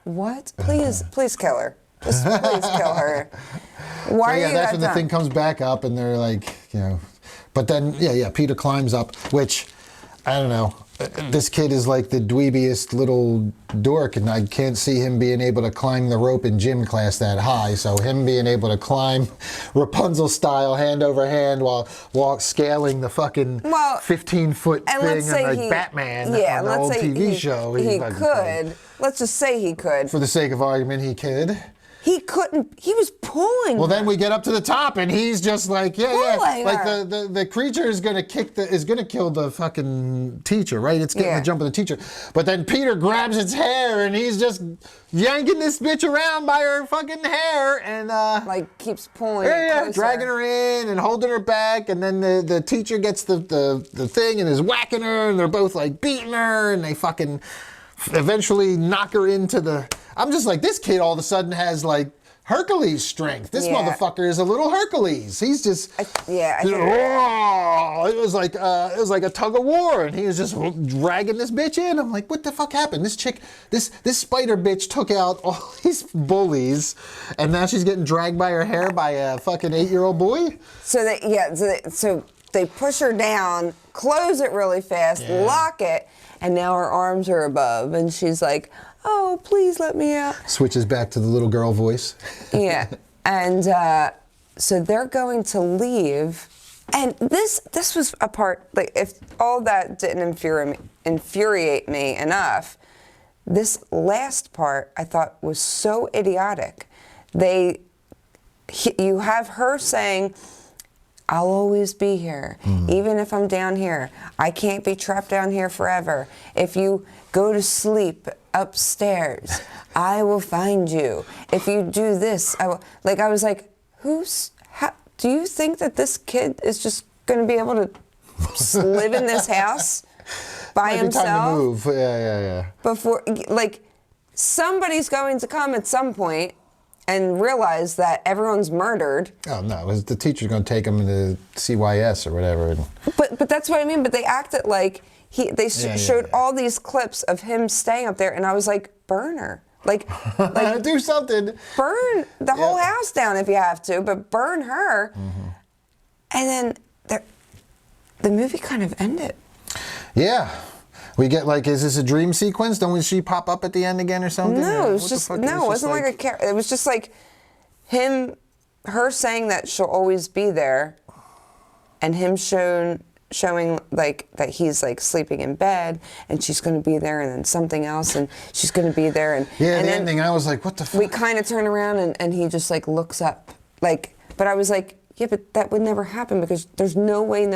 what? Please kill her. Just please kill her. Why are you that's when the thing comes back up, and they're like, But then, Peter climbs up, which, I don't know, this kid is like the dweebiest little dork, and I can't see him being able to climb the rope in gym class that high, so him being able to climb Rapunzel style, hand over hand, while scaling the fucking 15-foot thing like Batman on the old TV show. Let's just say he could. For the sake of argument, he could. He couldn't. He was pulling. Well, then we get up to the top, and he's just like, pulling like her. the creature is gonna kill the fucking teacher, right? It's getting the jump of the teacher. But then Peter grabs its hair, and he's just yanking this bitch around by her fucking hair, and like keeps pulling. Yeah, dragging her in and holding her back, and then the teacher gets the thing and is whacking her, and they're both like beating her, and they fucking eventually knock her into the. I'm just like, this kid all of a sudden has like Hercules strength. This motherfucker is a little Hercules. He's just it was like a tug of war, and he was just dragging this bitch in. I'm like, what the fuck happened? This chick, this spider bitch took out all these bullies, and now she's getting dragged by her hair by a fucking 8-year-old boy. So they push her down, close it really fast, lock it, and now her arms are above, and she's like, oh, please let me out. Switches back to the little girl voice. Yeah. And so they're going to leave. And this was a part, like, if all that didn't infuriate me enough, this last part I thought was so idiotic. You have her saying, I'll always be here, even if I'm down here. I can't be trapped down here forever. If you go to sleep upstairs, I will find you. If you do this, I will. Like, I was like, do you think that this kid is just going to be able to live in this house by himself? Time to move. Yeah. Before, like, somebody's going to come at some point and realize that everyone's murdered. Oh no, the teacher's going to take him to CYS or whatever. But that's what I mean. But they acted like they showed all these clips of him staying up there, and I was like, burn her. Like do something. Burn the whole house down if you have to, but burn her. And then the movie kind of ended. Yeah. We get like, is this a dream sequence? Don't she pop up at the end again or something? No, it was just it wasn't like a character. It was just like her saying that she'll always be there, and him showing like that he's like sleeping in bed, and she's going to be there, and then something else, and she's going to be there, and the then ending. I was like, what the fuck? We kind of turn around, and he just like looks up, like. But I was like, yeah, but that would never happen because there's no way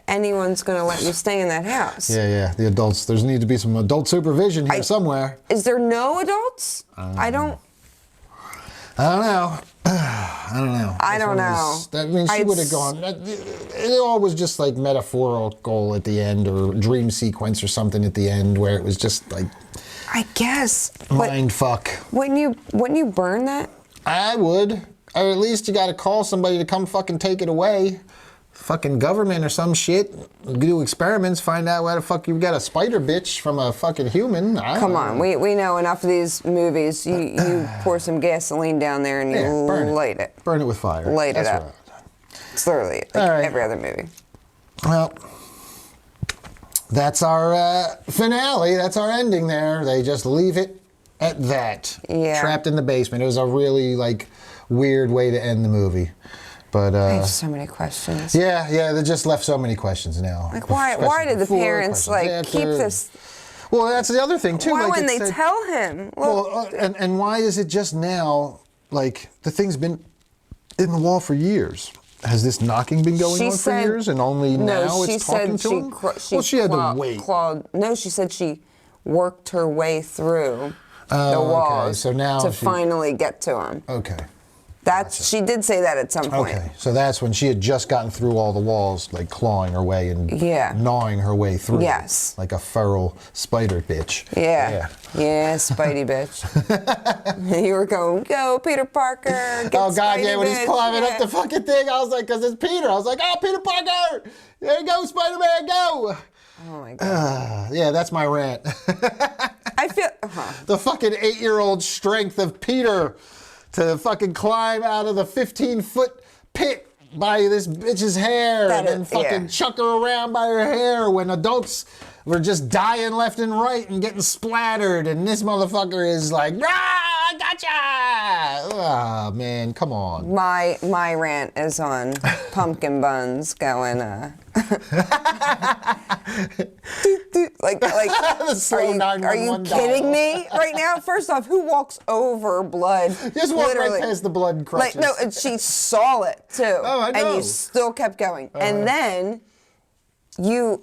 anyone's going to let you stay in that house. Yeah. The adults. There's need to be some adult supervision here somewhere. Is there no adults? I don't know. I don't know. I mean, she would have gone. It all was just like metaphorical at the end, or dream sequence or something at the end, where it was just like. I guess. Mind fuck. Wouldn't you burn that? I would. Or at least you got to call somebody to come fucking take it away. Fucking government or some shit. Do experiments, find out why the fuck you got a spider bitch from a fucking human. Come on, we know enough of these movies. You pour some gasoline down there and you light it. Burn it with fire. Light it up. It's literally like every other movie. Well, that's our finale. That's our ending there. They just leave it at that. Yeah. Trapped in the basement. It was a really weird way to end the movie. But I have so many questions. Yeah, they just left so many questions now. Like why did the parents keep this? Well, that's the other thing too. Why wouldn't they tell him? Well, and why is it just now? Like the thing's been in the wall for years. Has this knocking been going on for years, and only now it's talking to him? Well, she had to wait. No, she said she worked her way through the walls to finally get to him. Okay. She did say that at some point. Okay, so that's when she had just gotten through all the walls, like clawing her way and gnawing her way through. Yes. Like a feral spider bitch. Yeah, Spidey bitch. You were going, go, Peter Parker, get oh, God, Spidey when bitch. he's climbing up the fucking thing, I was like, because it's Peter. I was like, oh, Peter Parker, there you go, Spider-Man, go. Oh, my God. Yeah, that's my rant. I feel... The fucking 8-year-old strength of Peter to fucking climb out of the 15-foot pit by this bitch's hair and then fucking chuck her around by her hair when adults were just dying left and right and getting splattered, and this motherfucker is like, ah, I gotcha! Ah, man, come on. My rant is on pumpkin buns going, are you kidding me right now? First off, who walks over blood? Just walk right past the blood crutches. No, and she saw it too. Oh, I know. And you still kept going. And then you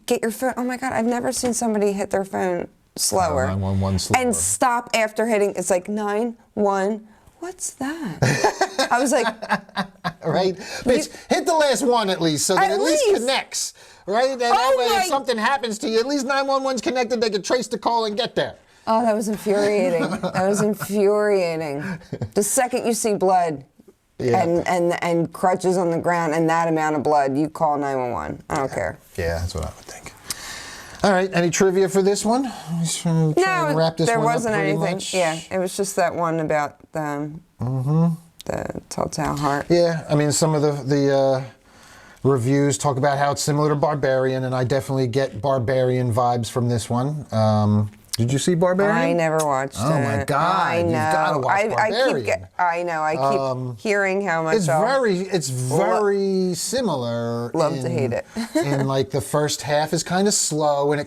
get your phone. Oh my God, I've never seen somebody hit their phone slower. 911 slower. And stop after hitting. It's like 911. What's that? I was like, right? Bitch, hit the last one at least, so that at least connects, right? And that way, if something happens to you, at least 911's connected. They can trace the call and get there. Oh, that was infuriating. That was infuriating. The second you see blood and crutches on the ground and that amount of blood, you call 911. I don't care. Yeah, that's what I would think. All right, any trivia for this one? No, there wasn't anything. Yeah, it was just that one about the telltale heart. Yeah, I mean, some of the reviews talk about how it's similar to Barbarian, and I definitely get Barbarian vibes from this one. Did you see Barbarian? I never watched it. Oh my God! I know. You've got to watch Barbarian. I keep hearing how much. It's very similar. Love to hate it. And like the first half is kind of slow, and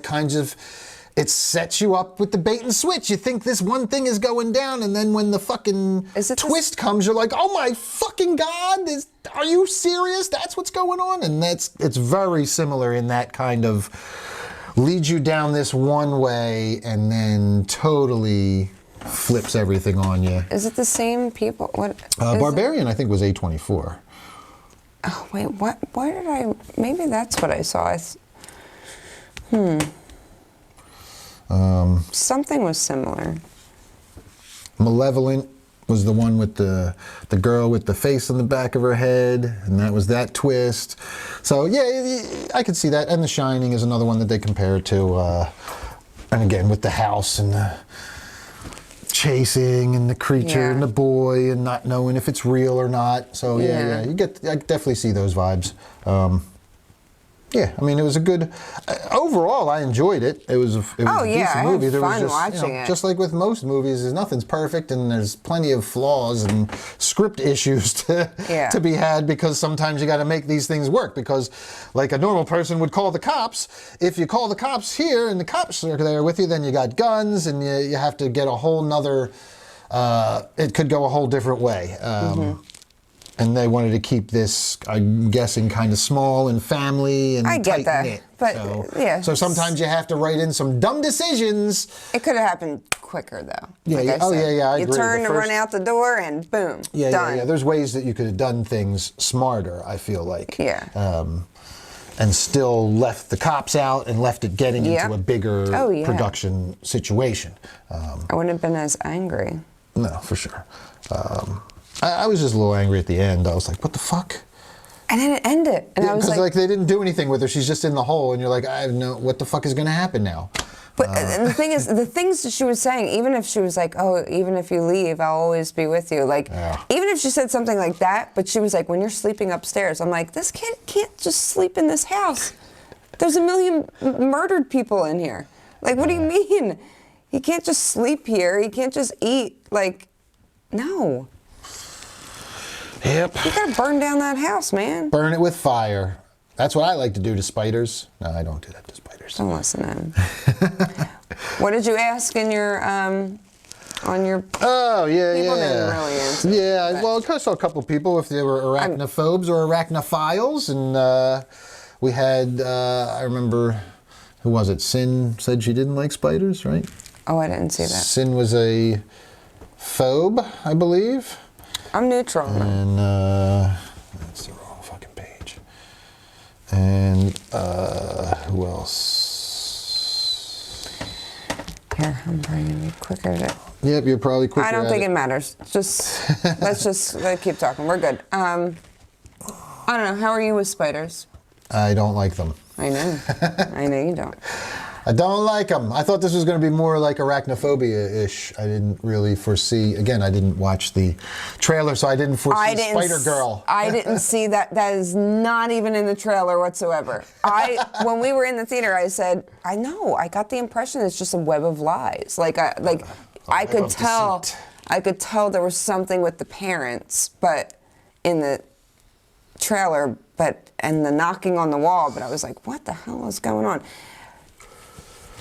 it sets you up with the bait and switch. You think this one thing is going down, and then when the fucking twist comes, you're like, oh my fucking God, are you serious? That's what's going on? And it's very similar in that kind of leads you down this one way and then totally flips everything on you. Is it the same people? What? Barbarian, I think, was A24. Oh, wait, what? Why did I... Maybe that's what I saw. Something was similar. Malevolent was the one with the girl with the face on the back of her head, and that was that twist. So yeah, I could see that. And The Shining is another one that they compare it to. And again, with the house and the chasing and the creature and the boy and not knowing if it's real or not. So yeah, I definitely see those vibes. Yeah, I mean, it was a good. Overall, I enjoyed it. It was a decent movie. There was just, watching it. Just like with most movies, nothing's perfect, and there's plenty of flaws and script issues to be had, because sometimes you got to make these things work. Because, like a normal person would call the cops, if you call the cops here and the cops are there with you, then you got guns, and you have to get a whole nother. It could go a whole different way. And they wanted to keep this, I'm guessing, kind of small and family and tight-knit. But so sometimes you have to write in some dumb decisions. It could have happened quicker, though. Yeah, I agree. You turn to run out the door and boom, done. Yeah. There's ways that you could have done things smarter, I feel like. Yeah. and still left the cops out and left it getting into a bigger production situation. I wouldn't have been as angry. No, for sure. I was just a little angry at the end. I was like, what the fuck? And then it ended. And I was like, they didn't do anything with her. She's just in the hole, and you're like, I don't know what the fuck is going to happen now. But and the thing is, the things that she was saying, even if she was like, oh, even if you leave, I'll always be with you. Like, even if she said something like that, but she was like, when you're sleeping upstairs, I'm like, this kid can't just sleep in this house. There's a million murdered people in here. Like, what do you mean? He can't just sleep here. He can't just eat. Like, no. Yep. You gotta burn down that house, man. Burn it with fire. That's what I like to do to spiders. No, I don't do that to spiders. Don't listen to him. What did you ask in your, on your... Oh, yeah, people didn't really answer. Yeah, well, I saw a couple of people if they were arachnophobes or arachnophiles, and we had, I remember, who was it? Sin said she didn't like spiders, right? Oh, I didn't see that. Sin was a phobe, I believe. I'm neutral. And, that's the wrong fucking page. And, who else? Here, I'm probably gonna be quicker to... Yep, you're probably quicker. I don't think it matters. Just, let's just keep talking. We're good. I don't know, how are you with spiders? I don't like them. I know. I know you don't. I don't like them. I thought this was going to be more like arachnophobia-ish. I didn't really foresee. Again, I didn't watch the trailer, so I didn't foresee Spider Girl. I didn't see that. That is not even in the trailer whatsoever. When we were in the theater, I said, I know. I got the impression it's just a web of lies. I could tell. I could tell there was something with the parents, but in the trailer, and the knocking on the wall. But I was like, what the hell is going on?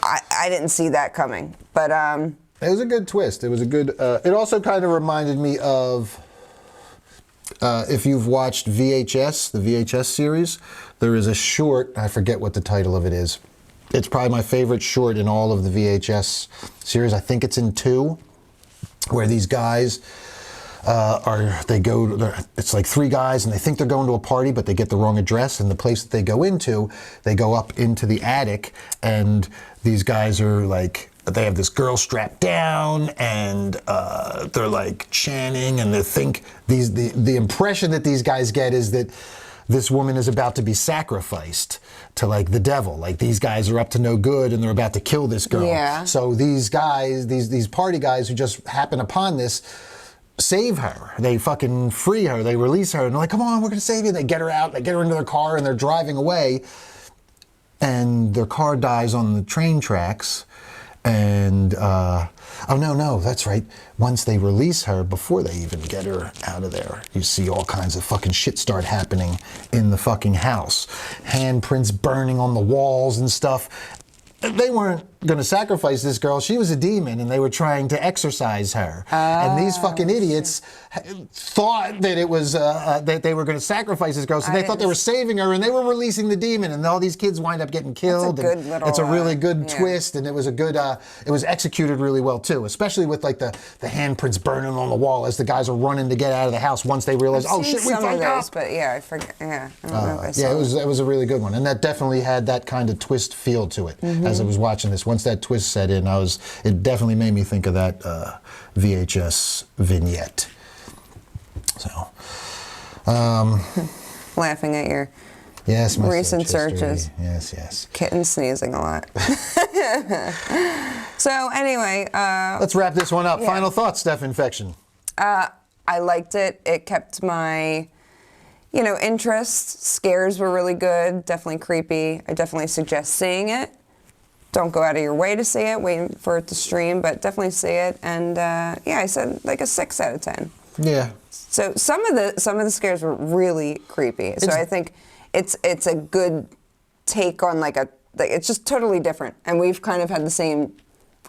I didn't see that coming, but it was a good twist. It was a good. It also kind of reminded me of if you've watched VHS, the VHS series. There is a short. I forget what the title of it is. It's probably my favorite short in all of the VHS series. I think it's in 2, where these guys it's like 3 guys, and they think they're going to a party, but they get the wrong address, and the place that they go up into the attic, and these guys are like, they have this girl strapped down, and they're like chanting, and they think the impression that these guys get is that this woman is about to be sacrificed to like the devil. Like these guys are up to no good, and they're about to kill this girl. Yeah. So these guys, these party guys who just happen upon this, save her. They fucking free her. They release her, and they're like, come on, we're going to save you. They get her out. They get her into their car, and they're driving away. And their car dies on the train tracks. And, oh, no, that's right. Once they release her, before they even get her out of there, you see all kinds of fucking shit start happening in the fucking house. Handprints burning on the walls and stuff. They weren't going to sacrifice this girl. She was a demon, and they were trying to exorcise her. And these fucking idiots thought that it was that they were going to sacrifice this girl, so they thought they were saving her, and they were releasing the demon, and all these kids wind up getting killed. It's a really good twist, and it was a good. It was executed really well too, especially with like the handprints burning on the wall as the guys are running to get out of the house once they realize, oh shit, we fucked up. But yeah, I forget. Yeah, I don't know if I saw it was a really good one, and that definitely had that kind of twist feel to it. As I was watching this, once that twist set in, it definitely made me think of that VHS vignette. So, laughing at your my recent searches. Yes. Kitten sneezing a lot. So anyway, let's wrap this one up. Yeah. Final thoughts, Steph Infection. I liked it. It kept my, interest. Scares were really good. Definitely creepy. I definitely suggest seeing it. Don't go out of your way to see it. Wait for it to stream, but definitely see it. And I said like a 6 out of 10. Yeah. So some of the scares were really creepy. So I think it's a good take on it's just totally different. And we've kind of had the same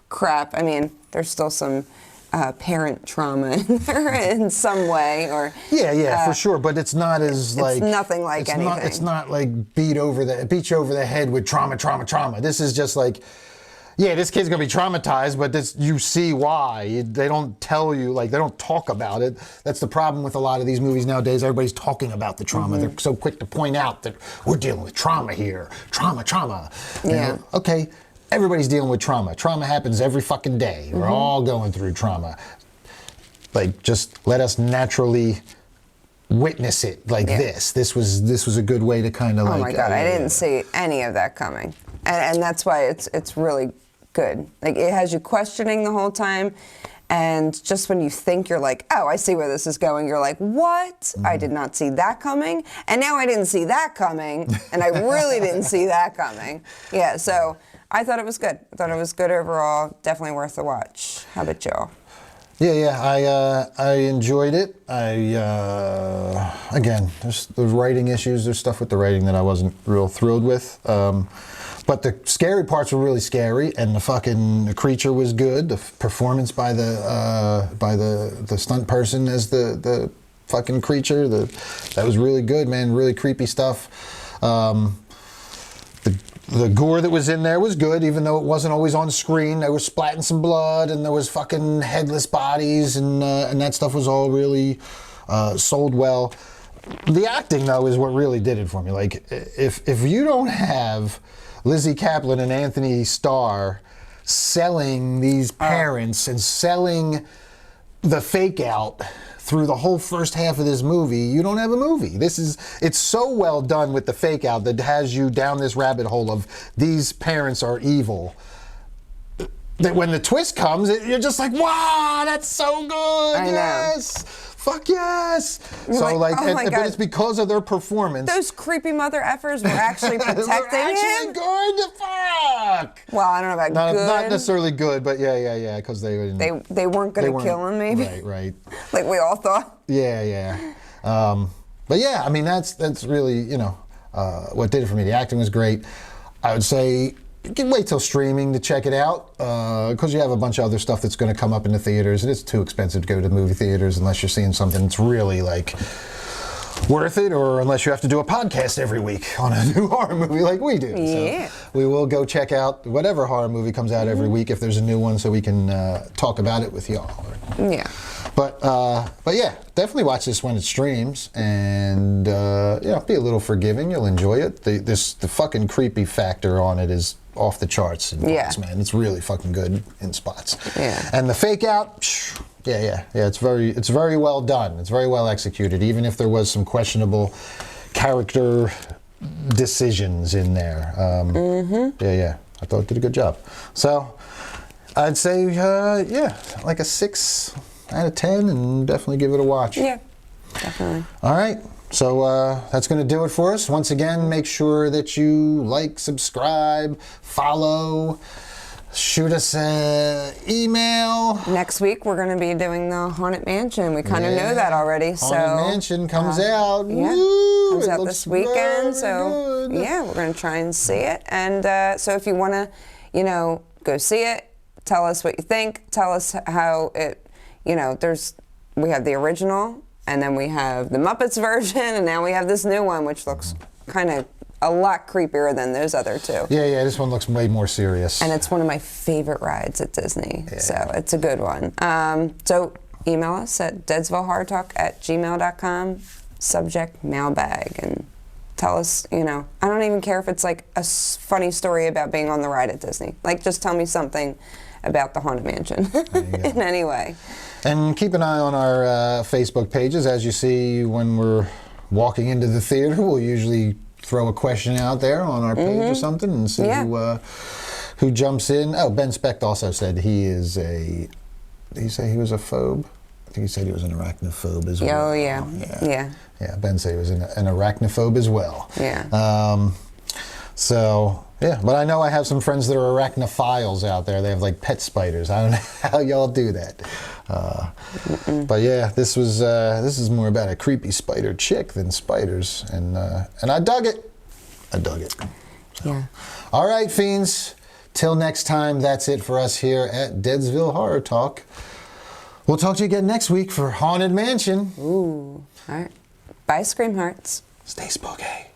crap. I mean, there's still some parent trauma in there in some way, or for sure. But it's not as like it's nothing like anything. It's not like beat you over the head with trauma. This is just like yeah, this kid's gonna be traumatized, but this, you see why. They don't tell you, like, they don't talk about it. That's the problem with a lot of these movies nowadays. Everybody's talking about the trauma. They're so quick to point out that we're dealing with trauma here. Trauma. Yeah. Okay, everybody's dealing with trauma. Trauma happens every fucking day. We're all going through trauma. Like, just let us naturally witness it like this. This was a good way to kind of Oh my God, I didn't see any of that coming. And that's why it's really good. Like, it has you questioning the whole time, and just when you think you're like, oh, I see where this is going, you're like, what? I did not see that coming, and now I didn't see that coming, and I really didn't see that coming. Yeah, so I thought it was good. I thought it was good overall. Definitely worth the watch. How about y'all? Yeah, I enjoyed it. Again, there's writing issues. There's stuff with the writing that I wasn't real thrilled with. But the scary parts were really scary, and the fucking creature was good. The performance by the stunt person as the fucking creature, that was really good, man. Really creepy stuff. The gore that was in there was good, even though it wasn't always on screen. They were splatting some blood, and there was fucking headless bodies, and that stuff was all really sold well. The acting, though, is what really did it for me. Like, if you don't have Lizzie Kaplan and Anthony Starr selling these parents and selling the fake out through the whole first half of this movie, you don't have a movie. It's so well done with the fake out that has you down this rabbit hole of these parents are evil, that when the twist comes, you're just like, wow, that's so good. I know. Yes. Fuck yes. You're So like, oh my God. but it's because of their performance. Those creepy mother effers were actually protecting They're actually him? good. Fuck. Well, I don't know about good. Not necessarily good, but yeah, because they weren't going to kill him, maybe? Right. Like we all thought. Yeah. But yeah, I mean, that's really, what did it for me. The acting was great. I would say you can wait till streaming to check it out, because you have a bunch of other stuff that's going to come up in the theaters, and it's too expensive to go to the movie theaters unless you're seeing something that's really, like, worth it, or unless you have to do a podcast every week on a new horror movie like we do. Yeah. So we will go check out whatever horror movie comes out every week if there's a new one, so we can talk about it with y'all. Yeah. But yeah, definitely watch this when it streams, and be a little forgiving. You'll enjoy it. The fucking creepy factor on it is off the charts in parts, man. It's really fucking good in spots. Yeah. And the fake out, yeah. It's very well done. It's very well executed, even if there was some questionable character decisions in there. Yeah. I thought it did a good job. So I'd say, like a 6 out of 10, and definitely give it a watch. Yeah, definitely. All right. So that's going to do it for us. Once again, make sure that you like, subscribe, follow, shoot us an email. Next week, we're going to be doing the Haunted Mansion. We kind of know that already. Haunted Mansion comes out. Yeah, Woo! comes out this weekend. So, yeah, we're going to try and see it. And so if you want to, go see it, tell us what you think. Tell us how it, we have the original, and then we have the Muppets version, and now we have this new one, which looks kind of a lot creepier than those other two. Yeah, this one looks way more serious. And it's one of my favorite rides at Disney, so it's a good one. So email us at deadsvillehorrortalk@gmail.com, subject mailbag, and tell us, I don't even care if it's like a funny story about being on the ride at Disney. Like, just tell me something about the Haunted Mansion in any way. And keep an eye on our Facebook pages. As you see, when we're walking into the theater, we'll usually throw a question out there on our page or something and see who jumps in. Oh, Ben Specht also said he is a... Did he say he was a phobe? I think he said he was an arachnophobe as well. Oh, yeah. Yeah, Ben said he was an arachnophobe as well. Yeah. But I know I have some friends that are arachnophiles out there. They have like pet spiders. I don't know how y'all do that. But yeah, this is more about a creepy spider chick than spiders, and I dug it. So. Yeah. All right, fiends. Till next time, that's it for us here at Deadsville Horror Talk. We'll talk to you again next week for Haunted Mansion. Ooh. All right. Bye, Scream Hearts. Stay spooky.